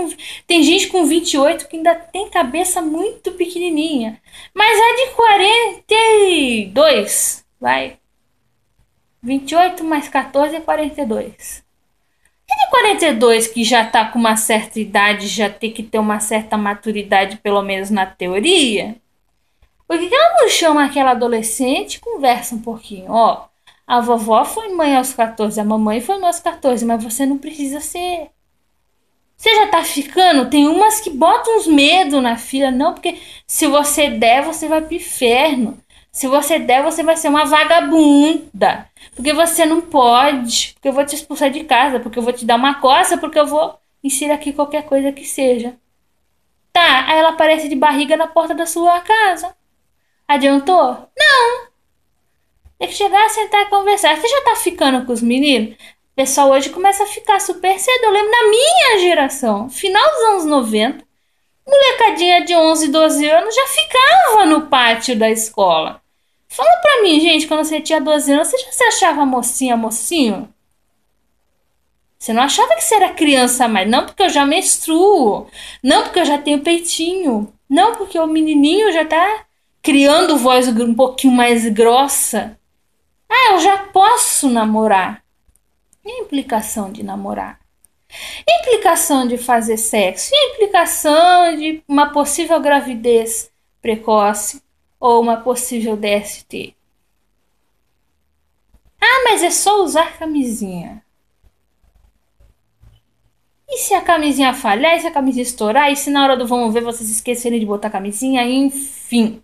tem gente com 28 que ainda tem cabeça muito pequenininha. Mas a de 42, vai. 28 mais 14 é 42. E de 42 que já tá com uma certa idade, já tem que ter uma certa maturidade, pelo menos na teoria. Por que ela não chama aquela adolescente e conversa um pouquinho? Ó, a vovó foi mãe aos 14, a mamãe foi mãe aos 14, mas você não precisa ser. Você já tá ficando? Tem umas que botam uns medo na filha, não, porque se você der, você vai pro inferno. Se você der, você vai ser uma vagabunda. Porque você não pode. Porque eu vou te expulsar de casa. Porque eu vou te dar uma coça. Porque eu vou ensinar aqui qualquer coisa que seja. Tá, aí ela aparece de barriga na porta da sua casa. Adiantou? Tem que chegar, sentar e conversar. Você já tá ficando com os meninos? O pessoal hoje começa a ficar super cedo. Eu lembro da minha geração, final dos anos 90, molecadinha de 11, 12 anos já ficava no pátio da escola. Fala pra mim, gente, quando você tinha 12 anos, você já se achava mocinha, mocinho? Você não achava que você era criança mais? Não porque eu já menstruo. Não porque eu já tenho peitinho. Não porque o menininho já tá criando voz um pouquinho mais grossa. Eu já posso namorar. E a implicação de namorar? E a implicação de fazer sexo? E a implicação de uma possível gravidez precoce ou uma possível DST? Mas é só usar camisinha. E se a camisinha falhar? E se a camisinha estourar? E se na hora do vamos ver vocês esquecerem de botar a camisinha? Enfim.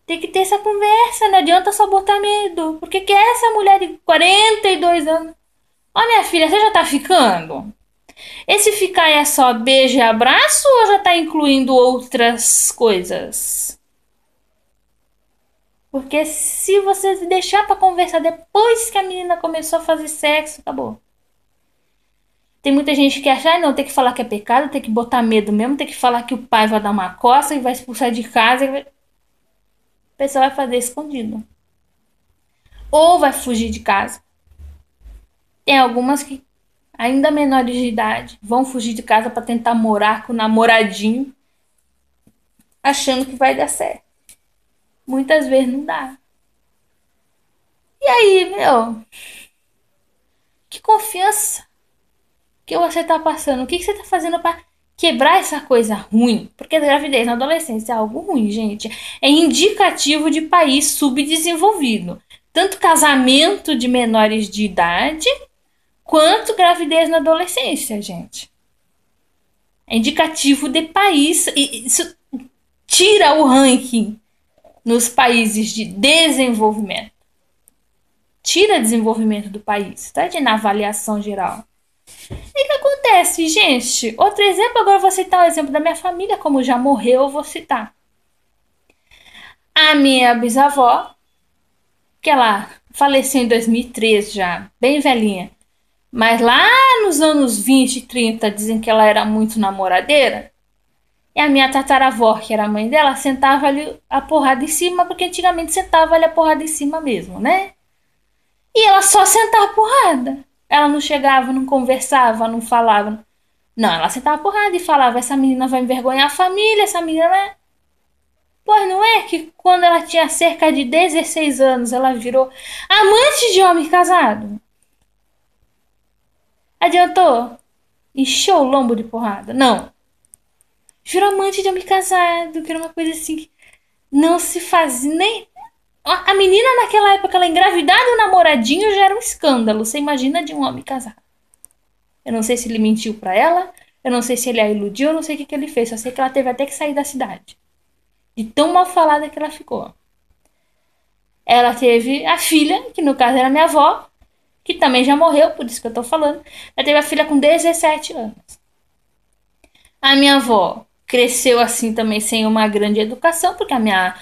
Tem que ter essa conversa, não adianta só botar medo. Porque que é essa mulher de 42 anos? Ó, minha filha, você já tá ficando? Esse ficar é só beijo e abraço ou já tá incluindo outras coisas? Porque se você deixar pra conversar depois que a menina começou a fazer sexo, acabou. Tem muita gente que acha, não, tem que falar que é pecado, tem que botar medo mesmo, tem que falar que o pai vai dar uma coça e vai expulsar de casa. O pessoal vai fazer escondido. Ou vai fugir de casa. Tem algumas que, ainda menores de idade, vão fugir de casa para tentar morar com o namoradinho, achando que vai dar certo. Muitas vezes não dá. E aí, meu? Que confiança que você tá passando? O que você tá fazendo para quebrar essa coisa ruim? Porque a gravidez na adolescência é algo ruim, gente. É indicativo de país subdesenvolvido. Tanto casamento de menores de idade, quanto gravidez na adolescência, gente. É indicativo de país. E isso tira o ranking nos países de desenvolvimento. Tira desenvolvimento do país, tá? Na avaliação geral. E o que acontece, gente? Outro exemplo, agora eu vou citar o exemplo da minha família, como já morreu, eu vou citar. A minha bisavó, que ela faleceu em 2013 já, bem velhinha. Mas lá nos anos 20 e 30 dizem que ela era muito namoradeira. E a minha tataravó, que era a mãe dela, sentava ali a porrada em cima, porque antigamente sentava ali a porrada em cima mesmo, né? E ela só sentava a porrada. Ela não chegava, não conversava, não falava. Não, ela sentava a porrada e falava: essa menina vai envergonhar a família, essa menina vai. Pois não é que quando ela tinha cerca de 16 anos, ela virou amante de homem casado? Adiantou? Encheu o lombo de porrada? Não. Virou amante de homem casado, que era uma coisa assim que não se fazia nem. A menina naquela época, ela engravidada e o namoradinho já era um escândalo. Você imagina de um homem casado. Eu não sei se ele mentiu pra ela, eu não sei se ele a iludiu, eu não sei o que ele fez. Só sei que ela teve até que sair da cidade. De tão mal falada que ela ficou. Ela teve a filha, que no caso era minha avó, que também já morreu, por isso que eu tô falando. Ela teve a filha com 17 anos. A minha avó cresceu assim também sem uma grande educação, porque a minha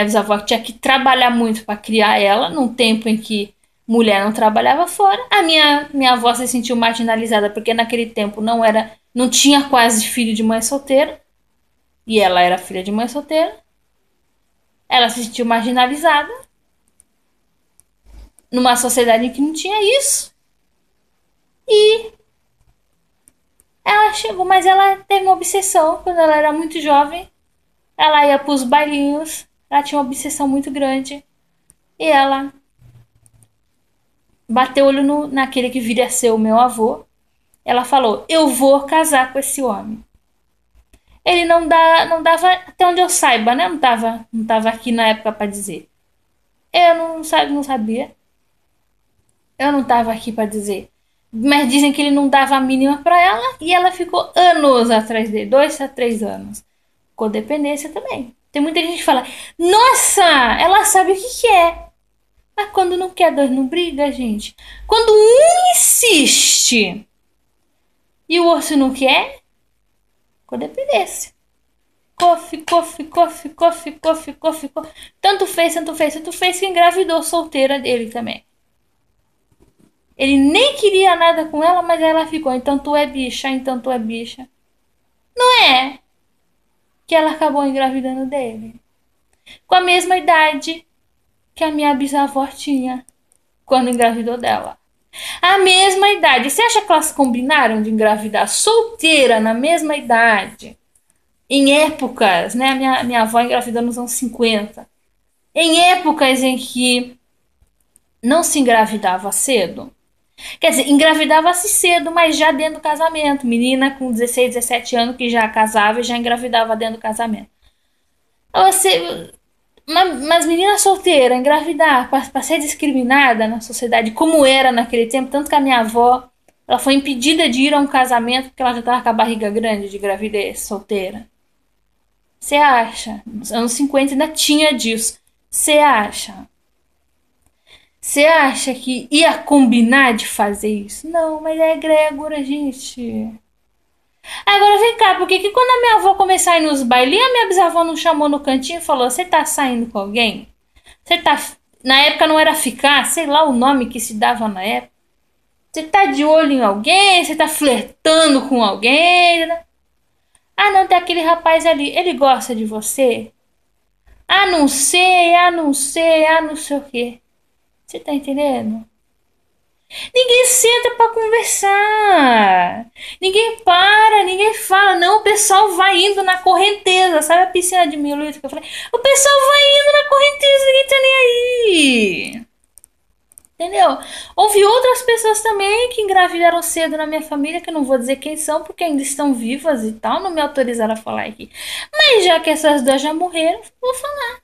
bisavó tinha que trabalhar muito para criar ela, num tempo em que mulher não trabalhava fora. A minha avó se sentiu marginalizada, porque naquele tempo não tinha quase filho de mãe solteira, e ela era filha de mãe solteira. Ela se sentiu marginalizada numa sociedade em que não tinha isso. E ela chegou, mas ela teve uma obsessão quando ela era muito jovem. Ela ia pros bailinhos, ela tinha uma obsessão muito grande. E ela bateu o olho naquele que viria a ser o meu avô. Ela falou: eu vou casar com esse homem. Ele não dava, até onde eu saiba, né? Não tava aqui na época para dizer. Eu não sabia. Eu não tava aqui para dizer. Mas dizem que ele não dava a mínima para ela e ela ficou anos atrás dele, 2 a 3 anos. Codependência também. Tem muita gente que fala: nossa, ela sabe o que é. Mas quando não quer, dois não briga, gente. Quando um insiste e o outro não quer, codependência. Ficou. Tanto fez que engravidou solteira dele também. Ele nem queria nada com ela, mas ela ficou. Então tu é bicha, então tu é bicha. Não é que ela acabou engravidando dele. Com a mesma idade que a minha bisavó tinha quando engravidou dela. A mesma idade. Você acha que elas combinaram de engravidar solteira na mesma idade? Em épocas, né? A minha avó engravidou nos anos 50. Em épocas em que não se engravidava cedo. Quer dizer, engravidava-se cedo, mas já dentro do casamento. Menina com 16, 17 anos que já casava e já engravidava dentro do casamento. Você, mas menina solteira, engravidar, para ser discriminada na sociedade, como era naquele tempo, tanto que a minha avó, ela foi impedida de ir a um casamento porque ela já estava com a barriga grande de gravidez, solteira. Você acha? Nos anos 50 ainda tinha disso. Você acha? Você acha que ia combinar de fazer isso? Não, mas é egrégora, gente. Agora vem cá, porque que quando a minha avó começar a ir nos bailinhos, a minha bisavó não chamou no cantinho e falou: você tá saindo com alguém? Você tá. Na época não era ficar, sei lá o nome que se dava na época. Você tá de olho em alguém? Você tá flertando com alguém? Ah, não, tem aquele rapaz ali. Ele gosta de você? Ah, não sei, não sei o quê. Você tá entendendo? Ninguém senta pra conversar. Ninguém para, ninguém fala. Não, o pessoal vai indo na correnteza. Sabe a piscina de 1.000 litros que eu falei? O pessoal vai indo na correnteza, ninguém tá nem aí. Entendeu? Houve outras pessoas também que engravidaram cedo na minha família, que eu não vou dizer quem são, porque ainda estão vivas e tal, não me autorizaram a falar aqui. Mas já que essas duas já morreram, vou falar.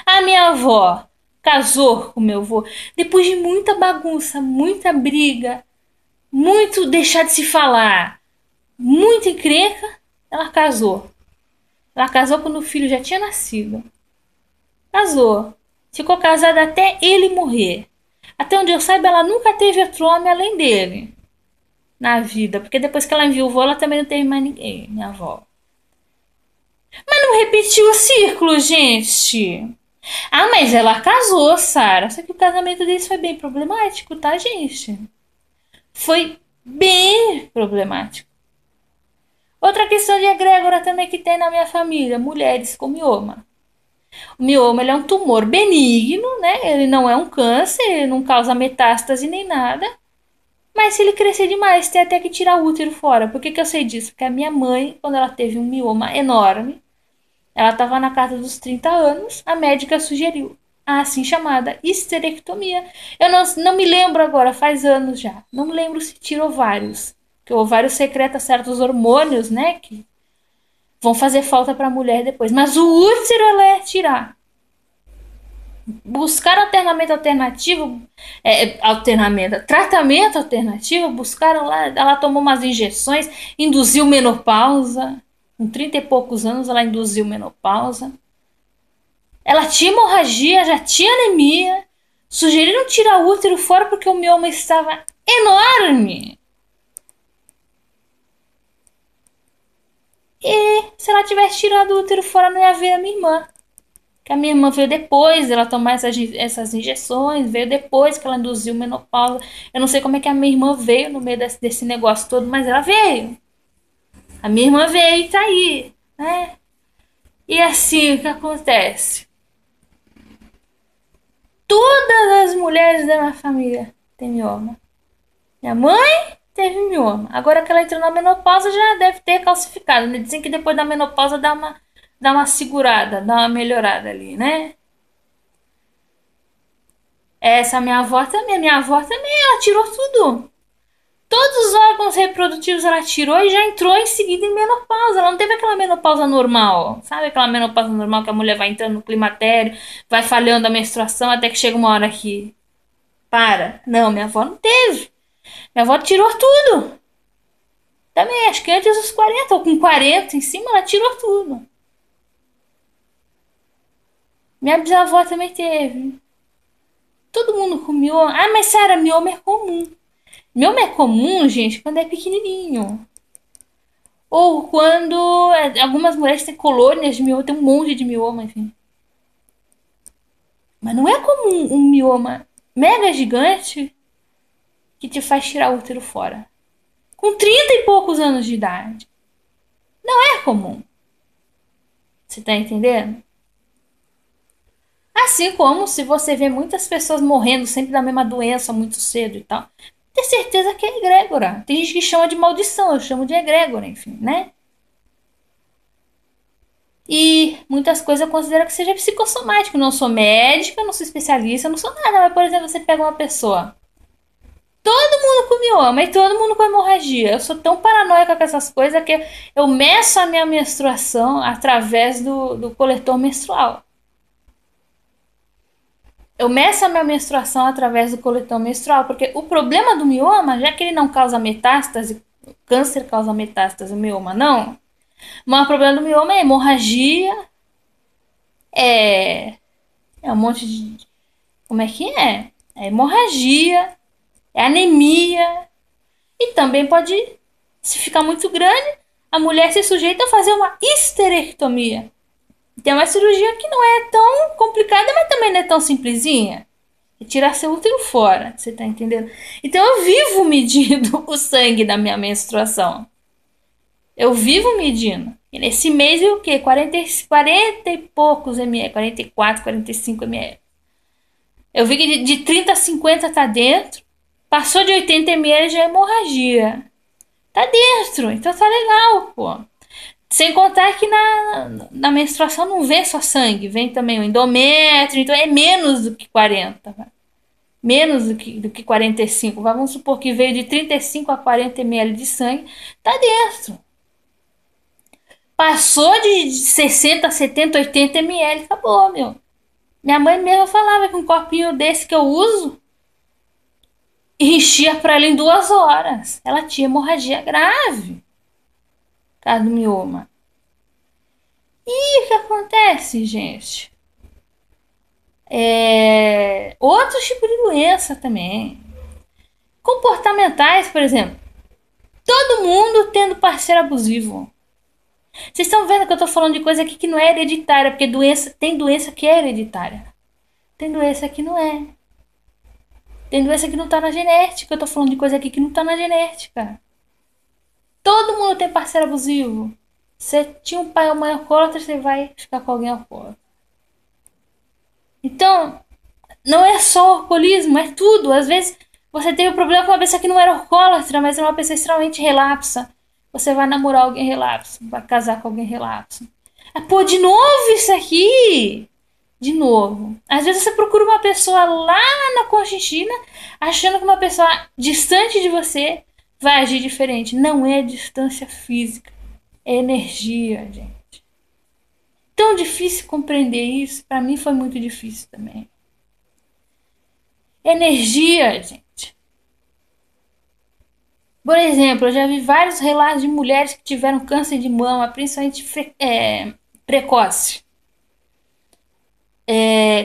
A minha avó casou com meu avô depois de muita bagunça, muita briga, muito deixar de se falar, muita encrenca, ela casou. Ela casou quando o filho já tinha nascido. Casou. Ficou casada até ele morrer. Até onde eu saiba, ela nunca teve outro homem além dele na vida. Porque depois que ela enviou, ela também não teve mais ninguém, minha avó. Mas não repetiu o ciclo, gente. Ah, mas ela casou, Sara. Só que o casamento deles foi bem problemático, tá, gente? Foi bem problemático. Outra questão de egrégora também que tem na minha família: mulheres com mioma. O mioma ele é um tumor benigno, né? Ele não é um câncer, ele não causa metástase nem nada. Mas se ele crescer demais, tem até que tirar o útero fora. Por que, que eu sei disso? Porque a minha mãe, quando ela teve um mioma enorme, ela estava na casa dos 30 anos, a médica sugeriu a assim chamada histerectomia. Eu não me lembro agora, faz anos já. Não me lembro se tira ovários. Porque o ovário secreta certos hormônios, né? Que vão fazer falta para a mulher depois. Mas o útero ela é tirar. Buscar alternamento alternativo, tratamento alternativo, buscaram lá, ela tomou umas injeções, induziu menopausa, com 30 e poucos anos ela induziu menopausa. Ela tinha hemorragia, já tinha anemia, sugeriram tirar o útero fora porque o mioma estava enorme. E se ela tivesse tirado o útero fora, não ia ver a minha irmã. Que a minha irmã veio depois dela tomar essas injeções, veio depois que ela induziu menopausa. Eu não sei como é que a minha irmã veio no meio desse negócio todo, mas ela veio. A minha irmã veio e tá aí, né? E assim, o que acontece? Todas as mulheres da minha família têm mioma. Minha mãe teve mioma. Agora que ela entrou na menopausa, já deve ter calcificado, né? Dizem que depois da menopausa dá uma segurada, dá uma melhorada ali, né? Essa minha avó também, ela tirou tudo. Todos os órgãos reprodutivos ela tirou e já entrou em seguida em menopausa. Ela não teve aquela menopausa normal. Sabe aquela menopausa normal que a mulher vai entrando no climatério, vai falhando a menstruação até que chega uma hora que para? Não, minha avó não teve. Minha avó tirou tudo. Também, acho que antes dos 40 ou com 40 em cima, ela tirou tudo. Minha bisavó também teve. Todo mundo com mioma. Ah, mas Sara, mioma é comum. Mioma é comum, gente, quando é pequenininho. Ou quando algumas mulheres têm colônias de mioma, tem um monte de mioma, enfim. Mas não é comum um mioma mega gigante que te faz tirar o útero fora. Com 30 e poucos anos de idade. Não é comum. Você tá entendendo? Assim como se você vê muitas pessoas morrendo sempre da mesma doença muito cedo e tal. Ter certeza que é egrégora. Tem gente que chama de maldição, eu chamo de egrégora, enfim, né? E muitas coisas eu considero que seja psicossomático. Eu não sou médica, não sou especialista, não sou nada. Mas, por exemplo, você pega uma pessoa. Todo mundo com mioma e todo mundo com hemorragia. Eu sou tão paranoica com essas coisas que eu meço a minha menstruação através do coletor menstrual. Eu meço a minha menstruação através do coletor menstrual, porque o problema do mioma, já que ele não causa metástase, o câncer causa metástase, o mioma não. O maior problema do mioma é hemorragia, é, é um monte de. Como é que é? É hemorragia, é anemia, e também pode, se ficar muito grande, a mulher se sujeita a fazer uma histerectomia. Tem uma cirurgia que não é tão complicada, mas também não é tão simplesinha. É tirar seu útero fora, você tá entendendo? Então eu vivo medindo o sangue da minha menstruação. Eu vivo medindo. E nesse mês é o quê? 40 e poucos ml, 44, 45 ml. Eu vi que de 30 a 50 tá dentro. Passou de 80 ml já é hemorragia. Tá dentro, então tá legal, pô. Sem contar que na menstruação não vem só sangue, vem também o endométrio, então é menos do que 40. menos do que 45. Vamos supor que veio de 35 a 40 ml de sangue, tá dentro. Passou de 60, 70, 80 ml, acabou, meu. Minha mãe mesmo falava que um copinho desse que eu uso enchia pra ela em 2 horas. Ela tinha hemorragia grave, caso do mioma. E o que acontece, gente? Outros tipos de doença também. Comportamentais, por exemplo. Todo mundo tendo parceiro abusivo. Vocês estão vendo que eu tô falando de coisa aqui que não é hereditária, porque tem doença que é hereditária. Tem doença que não é. Tem doença que não tá na genética. Eu tô falando de coisa aqui que não tá na genética. Todo mundo tem parceiro abusivo. Você tinha um pai ou mãe alcoólatra, você vai ficar com alguém alcoólatra. Então, não é só o alcoolismo, é tudo. Às vezes você teve um problema com uma pessoa que não era alcoólatra, mas era uma pessoa extremamente relapsa. Você vai namorar alguém relapso, vai casar com alguém relapso. Ah, pô, de novo isso aqui? De novo. Às vezes você procura uma pessoa lá na Conchinchina, achando que uma pessoa distante de você vai agir diferente. Não é distância física, é energia, gente. Tão difícil compreender isso, pra mim foi muito difícil também. Energia, gente. Por exemplo, eu já vi vários relatos de mulheres que tiveram câncer de mama, principalmente precoce.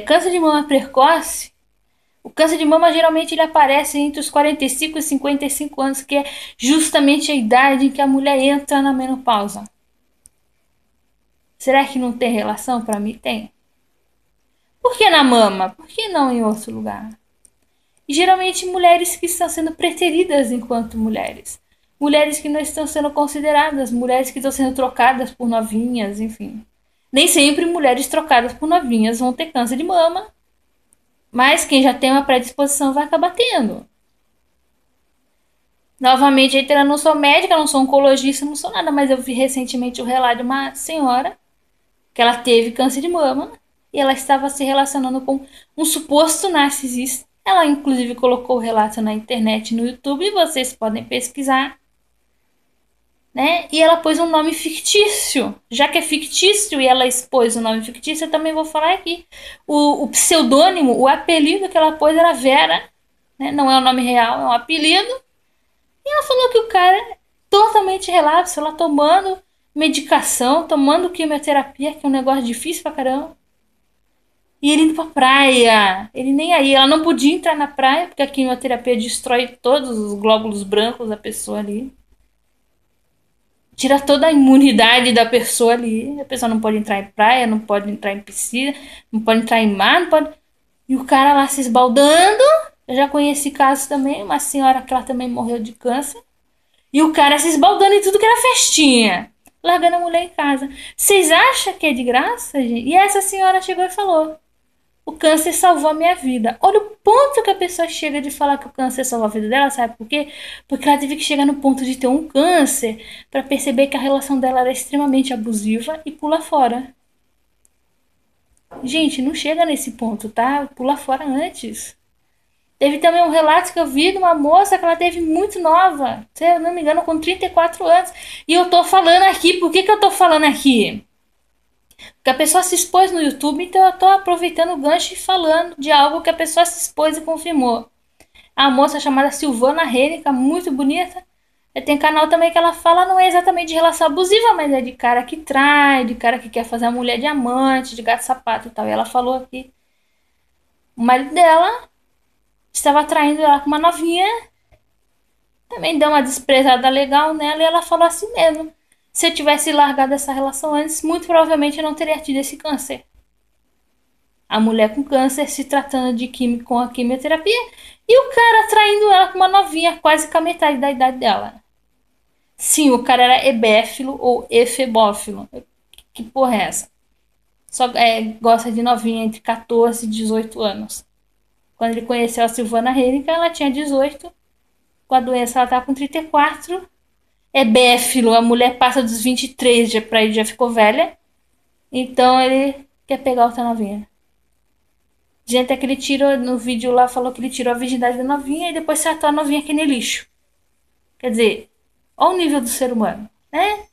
Câncer de mama precoce, o câncer de mama geralmente ele aparece entre os 45 e 55 anos, que é justamente a idade em que a mulher entra na menopausa. Será que não tem relação? Para mim tem. Por que na mama? Por que não em outro lugar? E geralmente mulheres que estão sendo preteridas enquanto mulheres. Mulheres que não estão sendo consideradas, mulheres que estão sendo trocadas por novinhas, enfim. Nem sempre mulheres trocadas por novinhas vão ter câncer de mama, mas quem já tem uma predisposição vai acabar tendo. Novamente, eu não sou médica, não sou oncologista, não sou nada, mas eu vi recentemente o relato de uma senhora que ela teve câncer de mama e ela estava se relacionando com um suposto narcisista. Ela inclusive colocou o relato na internet, no YouTube, e vocês podem pesquisar, né? E ela pôs um nome fictício. Já que é fictício e ela expôs o nome fictício, eu também vou falar aqui. O pseudônimo, o apelido que ela pôs era Vera, né? Não é o nome real, é um apelido. E ela falou que o cara é totalmente relapso, ela tomando medicação, tomando quimioterapia, que é um negócio difícil pra caramba. E ele indo pra praia. Ele nem aí. Ela não podia entrar na praia, porque a quimioterapia destrói todos os glóbulos brancos da pessoa ali. Tira toda a imunidade da pessoa ali. A pessoa não pode entrar em praia, não pode entrar em piscina, não pode entrar em mar, não pode. E o cara lá se esbaldando. Eu já conheci casos também, uma senhora que ela também morreu de câncer. E o cara se esbaldando em tudo que era festinha. Largando a mulher em casa. Vocês acham que é de graça, gente? E essa senhora chegou e falou: o câncer salvou a minha vida. Olha o ponto que a pessoa chega de falar que o câncer salvou a vida dela, sabe por quê? Porque ela teve que chegar no ponto de ter um câncer para perceber que a relação dela era extremamente abusiva e pula fora. Gente, não chega nesse ponto, tá? Pula fora antes. Teve também um relato que eu vi de uma moça que ela teve muito nova, se eu não me engano, com 34 anos. E eu tô falando aqui, por que eu tô falando aqui? Porque a pessoa se expôs no YouTube, então eu tô aproveitando o gancho e falando de algo que a pessoa se expôs e confirmou. A moça chamada Silvana Rênica, muito bonita. Tem canal também que ela fala, não é exatamente de relação abusiva, mas é de cara que trai, de cara que quer fazer a mulher diamante, de gato sapato e tal. E ela falou aqui, o marido dela estava traindo ela com uma novinha, também deu uma desprezada legal nela e ela falou assim mesmo: se eu tivesse largado essa relação antes, muito provavelmente eu não teria tido esse câncer. A mulher com câncer se tratando de químico com a quimioterapia e o cara traindo ela com uma novinha, quase com a metade da idade dela. Sim, o cara era hebéfilo ou efebófilo. Que porra é essa? Só gosta de novinha entre 14 e 18 anos. Quando ele conheceu a Silvana Rênica, ela tinha 18. Com a doença, ela tá com 34. É béfilo, a mulher passa dos 23, já, pra ele já ficou velha. Então ele quer pegar outra novinha. Gente, até que ele tirou no vídeo lá, falou que ele tirou a virgindade da novinha e depois tratou a novinha aqui no lixo. Quer dizer, olha o nível do ser humano, né?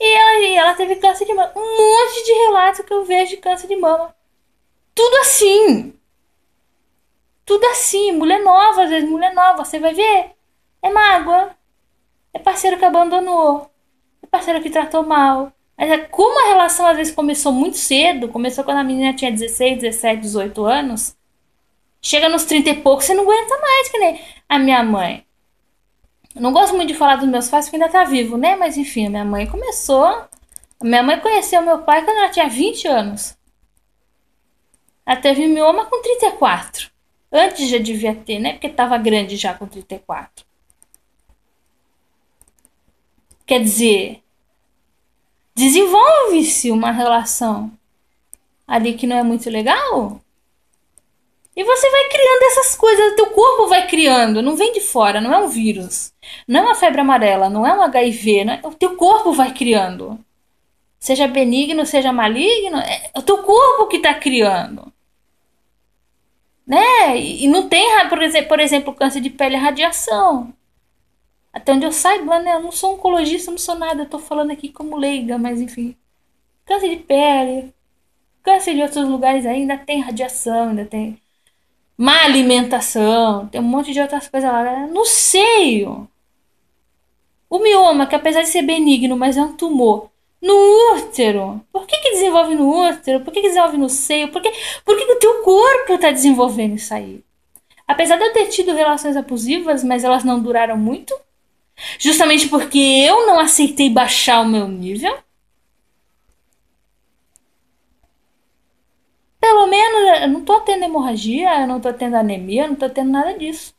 E ela teve câncer de mama. Um monte de relatos que eu vejo de câncer de mama. Tudo assim. Tudo assim. Mulher nova, às vezes, mulher nova. Você vai ver. É mágoa. É parceiro que abandonou. É parceiro que tratou mal. Mas é como a relação às vezes começou muito cedo. Começou quando a menina tinha 16, 17, 18 anos. Chega nos 30 e pouco, você não aguenta mais, que nem a minha mãe. Eu não gosto muito de falar dos meus pais porque ainda tá vivo, né? Mas enfim, a minha mãe começou. A minha mãe conheceu meu pai quando ela tinha 20 anos. Ela teve mioma com 34. Antes já devia ter, né? Porque tava grande já com 34. Quer dizer, desenvolve-se uma relação ali que não é muito legal. E você vai criando essas coisas, o teu corpo vai criando, não vem de fora, não é um vírus, não é uma febre amarela, não é um HIV, não é, o teu corpo vai criando. Seja benigno, seja maligno, é o teu corpo que está criando. Né? E não tem, por exemplo, câncer de pele é radiação. Até onde eu saiba, né? Eu não sou oncologista, não sou nada, eu tô falando aqui como leiga, mas enfim. Câncer de pele, câncer de outros lugares ainda tem radiação, ainda tem má alimentação, tem um monte de outras coisas lá. No seio, o mioma, que apesar de ser benigno, mas é um tumor. No útero. Por que desenvolve no útero? Por que desenvolve no seio? Por que o teu corpo está desenvolvendo isso aí? Apesar de eu ter tido relações abusivas, mas elas não duraram muito, justamente porque eu não aceitei baixar o meu nível. Pelo menos eu não tô tendo hemorragia, eu não tô tendo anemia, eu não tô tendo nada disso.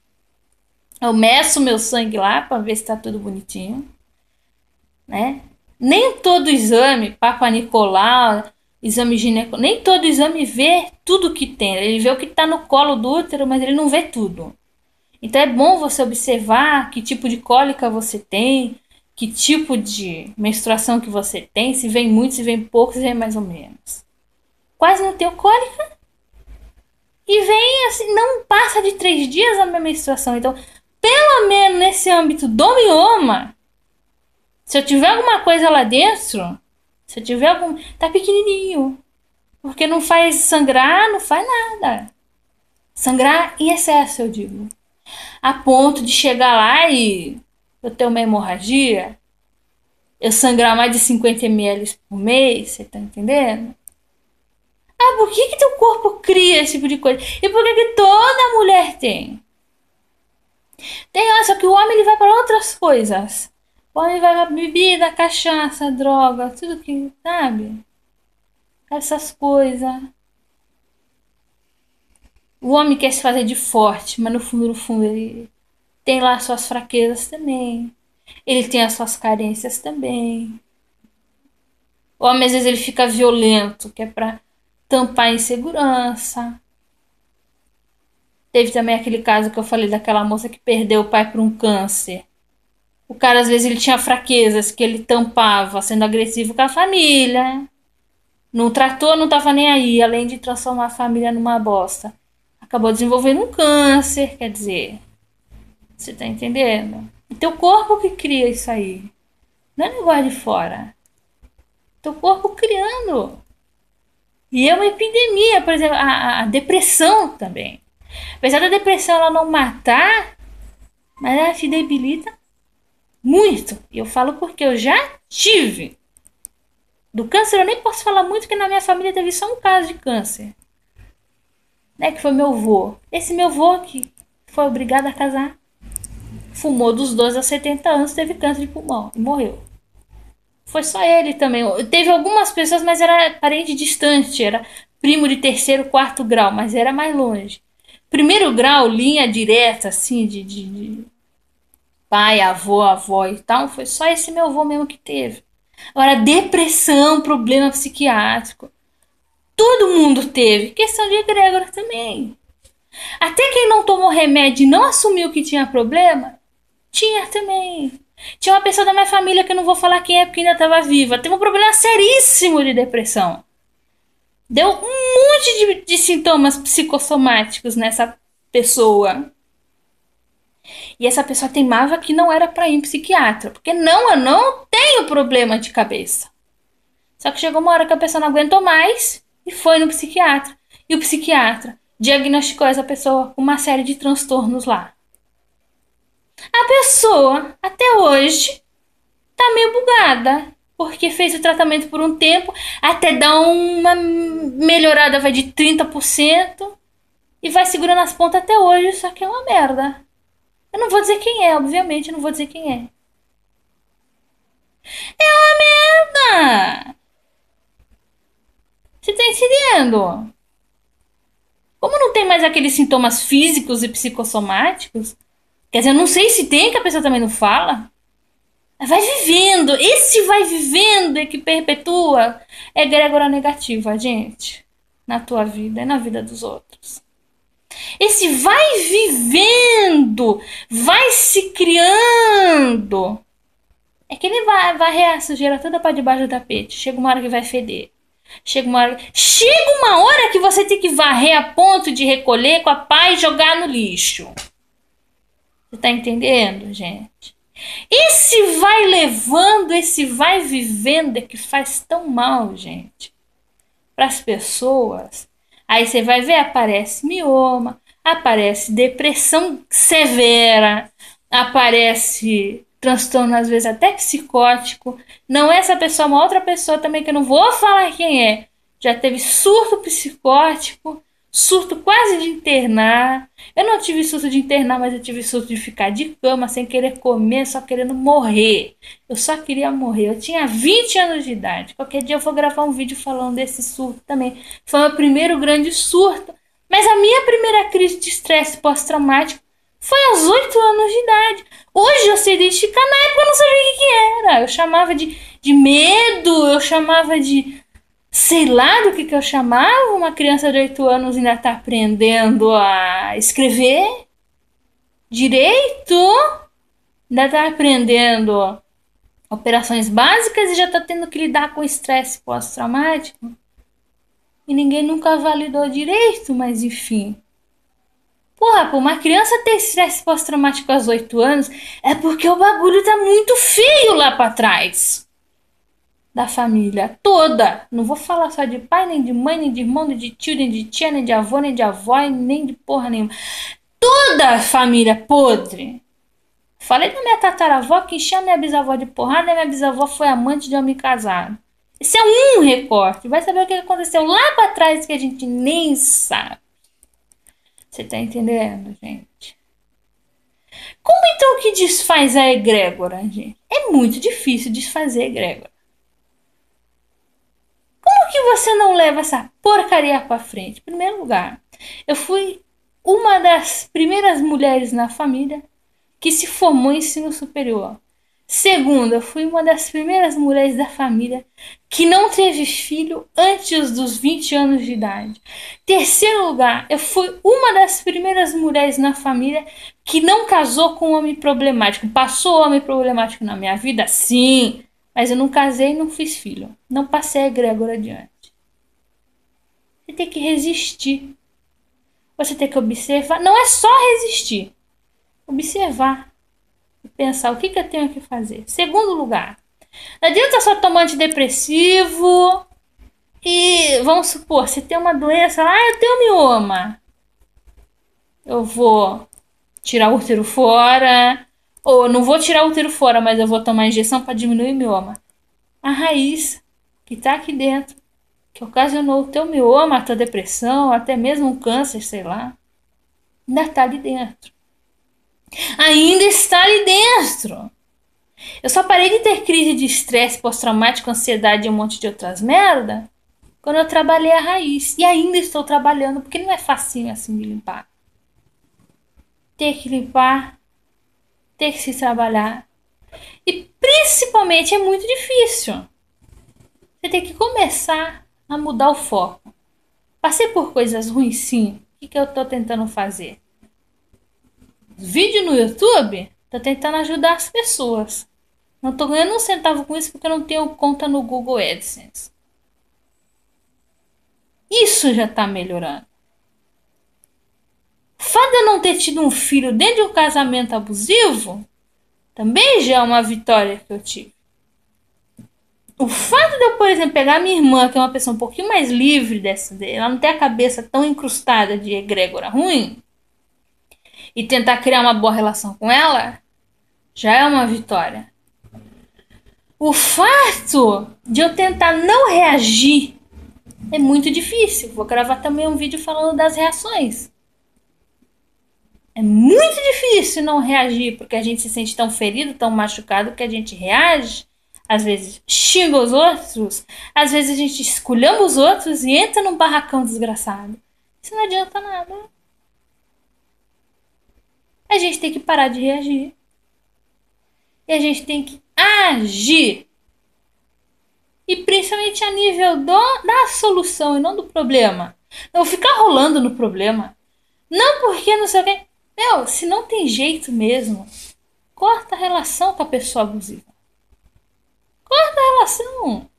Eu meço meu sangue lá para ver se tá tudo bonitinho, né? Nem todo exame, Papa Nicolau, exame ginecológico, nem todo exame vê tudo que tem. Ele vê o que está no colo do útero, mas ele não vê tudo. Então é bom você observar que tipo de cólica você tem, que tipo de menstruação que você tem, se vem muito, se vem pouco, se vem mais ou menos. Quase não tenho cólica e vem assim, não passa de 3 dias a minha menstruação. Então, pelo menos nesse âmbito do mioma, se eu tiver alguma coisa lá dentro, se eu tiver algum. Tá pequenininho. Porque não faz sangrar, não faz nada. Sangrar em excesso, eu digo. A ponto de chegar lá e eu ter uma hemorragia, eu sangrar mais de 50 ml por mês, você tá entendendo? Ah, por que teu corpo cria esse tipo de coisa? E por que toda mulher tem? Tem, só que o homem ele vai para outras coisas. O homem vai pra bebida, cachaça, droga, tudo que, sabe? Essas coisas. O homem quer se fazer de forte, mas no fundo, no fundo, ele tem lá suas fraquezas também. Ele tem as suas carências também. O homem às vezes ele fica violento, que é pra tampar a insegurança. Teve também aquele caso que eu falei daquela moça que perdeu o pai por um câncer. O cara às vezes ele tinha fraquezas que ele tampava, sendo agressivo com a família. Não tratou, não tava nem aí, além de transformar a família numa bosta. Acabou desenvolvendo um câncer, quer dizer. Você tá entendendo? O teu corpo que cria isso aí. Não é negócio de fora. Teu corpo criando. E é uma epidemia, por exemplo, a depressão também. Apesar da depressão ela não matar, mas ela te debilita muito. E eu falo porque eu já tive. Do câncer eu nem posso falar muito, porque na minha família teve só um caso de câncer. Né, que foi meu avô. Esse meu avô que foi obrigado a casar. Fumou dos 12 aos 70 anos, teve câncer de pulmão e morreu. Foi só ele também. Teve algumas pessoas, mas era parente distante. Era primo de terceiro, quarto grau, mas era mais longe. Primeiro grau, linha direta, assim, de pai, avô, avó e tal. Foi só esse meu avô mesmo que teve. Agora, depressão, problema psiquiátrico. Todo mundo teve. Questão de egrégora também. Até quem não tomou remédio e não assumiu que tinha problema, tinha também. Tinha uma pessoa da minha família que eu não vou falar quem é porque ainda estava viva. Teve um problema seríssimo de depressão. Deu um monte de sintomas psicossomáticos nessa pessoa. E essa pessoa teimava que não era para ir em psiquiatra. Porque não, eu não tenho problema de cabeça. Só que chegou uma hora que a pessoa não aguentou mais e foi no psiquiatra. E o psiquiatra diagnosticou essa pessoa com uma série de transtornos lá. A pessoa, até hoje, tá meio bugada. Porque fez o tratamento por um tempo, até dar uma melhorada, vai de 30%, e vai segurando as pontas até hoje, só que é uma merda. Eu não vou dizer quem é, obviamente, eu não vou dizer quem é. É uma merda! Você tá entendendo? Como não tem mais aqueles sintomas físicos e psicossomáticos, quer dizer, eu não sei se tem, que a pessoa também não fala. Vai vivendo. Esse vai vivendo é que perpetua egrégora negativa, gente. Na tua vida e na vida dos outros. Esse vai vivendo, vai se criando. É que ele vai varrer a sujeira toda pra debaixo do tapete. Chega uma hora que vai feder. Chega uma hora que você tem que varrer a ponto de recolher com a pá e jogar no lixo. Você tá entendendo, gente? Esse vai levando, esse vai vivendo é que faz tão mal, gente, para as pessoas. Aí você vai ver, aparece mioma, aparece depressão severa, aparece transtorno às vezes até psicótico. Não é essa pessoa, uma outra pessoa também que eu não vou falar quem é. Já teve surto psicótico, surto quase de internar. Eu não tive surto de internar, mas eu tive surto de ficar de cama sem querer comer, só querendo morrer. Eu só queria morrer. Eu tinha 20 anos de idade. Qualquer dia eu vou gravar um vídeo falando desse surto também. Foi o meu primeiro grande surto. Mas a minha primeira crise de estresse pós-traumático foi aos 8 anos de idade. Hoje eu sei identificar, na época eu não sabia o que era. Eu chamava de medo, eu chamava de sei lá do que eu chamava. Uma criança de 8 anos ainda está aprendendo a escrever direito, ainda está aprendendo operações básicas e já está tendo que lidar com estresse pós-traumático. E ninguém nunca validou direito, mas enfim. Porra, pô, uma criança ter estresse pós-traumático aos 8 anos é porque o bagulho tá muito feio lá pra trás. Da família toda. Não vou falar só de pai, nem de mãe, nem de irmão, nem de tio, nem de tia, nem de avô, nem de avó, nem de porra nenhuma. Toda a família podre. Falei da minha tataravó que encheu minha bisavó de porrada e minha bisavó foi amante de homem casado. Esse é um recorte. Vai saber o que aconteceu lá pra trás que a gente nem sabe. Você tá entendendo, gente? Como então que desfaz a egrégora, gente? É muito difícil desfazer a egrégora. Como que você não leva essa porcaria pra frente? Em primeiro lugar, eu fui uma das primeiras mulheres na família que se formou em ensino superior. Segundo, eu fui uma das primeiras mulheres da família que não teve filho antes dos 20 anos de idade. Terceiro lugar, eu fui uma das primeiras mulheres na família que não casou com um homem problemático. Passou homem problemático na minha vida? Sim, mas eu não casei e não fiz filho. Não passei a egrégora adiante. Você tem que resistir. Você tem que observar. Não é só resistir. Observar. E pensar o que eu tenho que fazer. Segundo lugar, não adianta só tomar antidepressivo e, vamos supor, se tem uma doença, eu tenho mioma. Eu vou tirar o útero fora, ou não vou tirar o útero fora, mas eu vou tomar injeção para diminuir o mioma. A raiz que está aqui dentro, que ocasionou o teu mioma, a tua depressão, até mesmo um câncer, sei lá, ainda está ali dentro. Ainda está ali dentro. Eu só parei de ter crise de estresse pós-traumático, ansiedade e um monte de outras merda quando eu trabalhei a raiz. E ainda estou trabalhando, porque não é facinho assim de limpar. Ter que limpar, ter que se trabalhar. E principalmente é muito difícil. Você tem que começar a mudar o foco. Passei por coisas ruins, sim. O que eu estou tentando fazer? Vídeo no YouTube? Estou tentando ajudar as pessoas. Não estou ganhando um centavo com isso porque eu não tenho conta no Google AdSense. Isso já tá melhorando. O fato de eu não ter tido um filho dentro de um casamento abusivo também já é uma vitória que eu tive. O fato de eu, por exemplo, pegar minha irmã, que é uma pessoa um pouquinho mais livre dessa, ela não tem a cabeça tão incrustada de egrégora ruim, e tentar criar uma boa relação com ela, já é uma vitória. O fato de eu tentar não reagir é muito difícil. Vou gravar também um vídeo falando das reações. É muito difícil não reagir, porque a gente se sente tão ferido, tão machucado, que a gente reage. Às vezes xinga os outros, às vezes a gente esculhamba os outros e entra num barracão desgraçado. Isso não adianta nada. A gente tem que parar de reagir. E a gente tem que agir. E principalmente a nível da solução e não do problema. Não ficar rolando no problema. Não porque não sei o que. Meu, se não tem jeito mesmo, corta a relação com a pessoa abusiva. Corta a relação.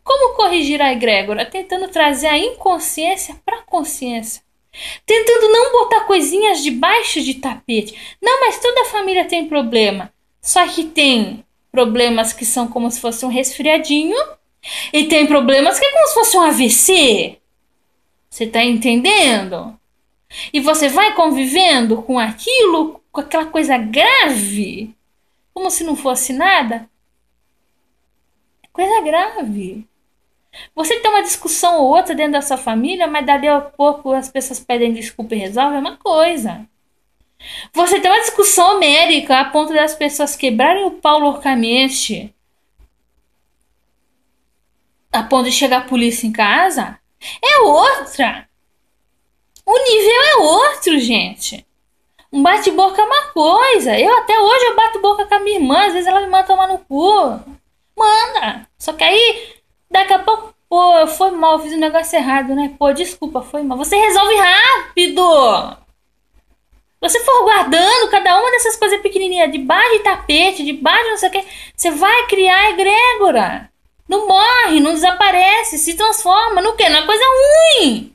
Como corrigir a egrégora? Tentando trazer a inconsciência para a consciência. Tentando não botar coisinhas debaixo de tapete. Não, mas toda família tem problema. Só que tem problemas que são como se fosse um resfriadinho. E tem problemas que é como se fosse um AVC. Você tá entendendo? E você vai convivendo com aquilo, com aquela coisa grave, como se não fosse nada. É coisa grave. Você tem uma discussão ou outra dentro da sua família, mas dali a pouco as pessoas pedem desculpa e resolvem, é uma coisa. Você tem uma discussão homérica a ponto das pessoas quebrarem o pau loucamente, a ponto de chegar a polícia em casa, é outra. O nível é outro, gente. Um bate-boca é uma coisa. Eu até hoje eu bato boca com a minha irmã, às vezes ela me manda tomar no cu. Manda. Só que aí, daqui a pouco, pô, foi mal, eu fiz um negócio errado, né? Pô, desculpa, foi mal. Você resolve rápido. Você for guardando cada uma dessas coisas pequenininhas debaixo de tapete, debaixo de não sei o que, você vai criar egrégora. Não morre, não desaparece, se transforma no quê? Numa coisa ruim.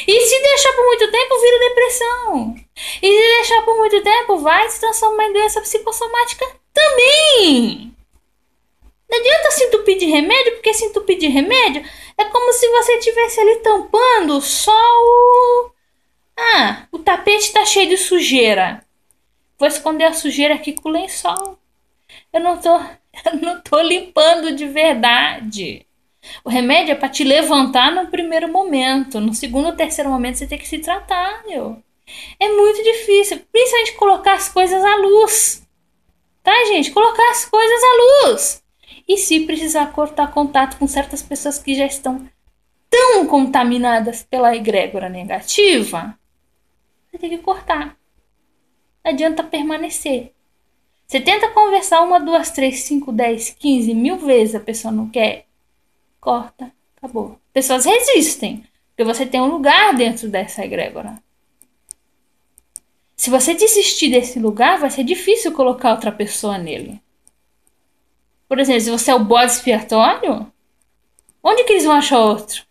E se deixar por muito tempo, vira depressão. E se deixar por muito tempo, vai se transformar em doença psicossomática também. Não adianta se entupir de remédio, porque se entupir de remédio é como se você estivesse ali tampando só o... o tapete tá cheio de sujeira. Vou esconder a sujeira aqui com o lençol. Eu não tô limpando de verdade. O remédio é pra te levantar no primeiro momento. No segundo ou terceiro momento você tem que se tratar, meu. É muito difícil. Principalmente colocar as coisas à luz. Tá, gente? Colocar as coisas à luz. E se precisar cortar contato com certas pessoas que já estão tão contaminadas pela egrégora negativa, você tem que cortar. Não adianta permanecer. Você tenta conversar 1, 2, 3, 5, 10, 15 mil vezes, a pessoa não quer. Corta, acabou. Pessoas resistem, porque você tem um lugar dentro dessa egrégora. Se você desistir desse lugar, vai ser difícil colocar outra pessoa nele. Por exemplo, se você é o bode expiatório, onde que eles vão achar outro?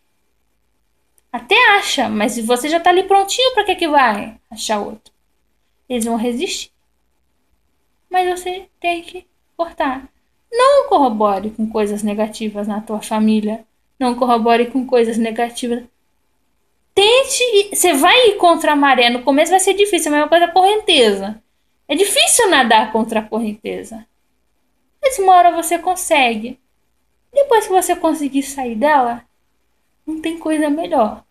Até acha, mas você já tá ali prontinho para que vai achar outro? Eles vão resistir. Mas você tem que cortar. Não corrobore com coisas negativas na tua família. Não corrobore com coisas negativas. Tente. Você vai ir contra a maré. No começo vai ser difícil. A mesma coisa a correnteza. É difícil nadar contra a correnteza. Mas uma hora você consegue. Depois que você conseguir sair dela, não tem coisa melhor.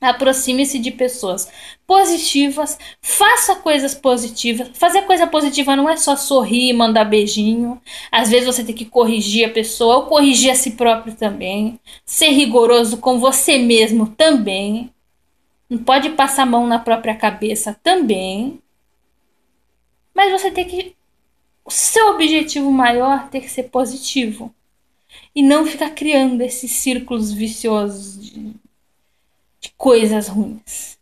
Aproxime-se de pessoas positivas, faça coisas positivas. Fazer coisa positiva não é só sorrir e mandar beijinho. Às vezes você tem que corrigir a pessoa ou corrigir a si próprio também. Ser rigoroso com você mesmo também. Não pode passar a mão na própria cabeça também. Mas você tem que... O seu objetivo maior tem que ser positivo. E não ficar criando esses círculos viciosos de coisas ruins.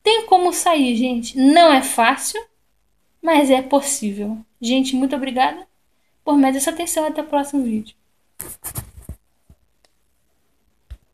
Tem como sair, gente. Não é fácil, mas é possível. Gente, muito obrigada por mais essa atenção. Até o próximo vídeo.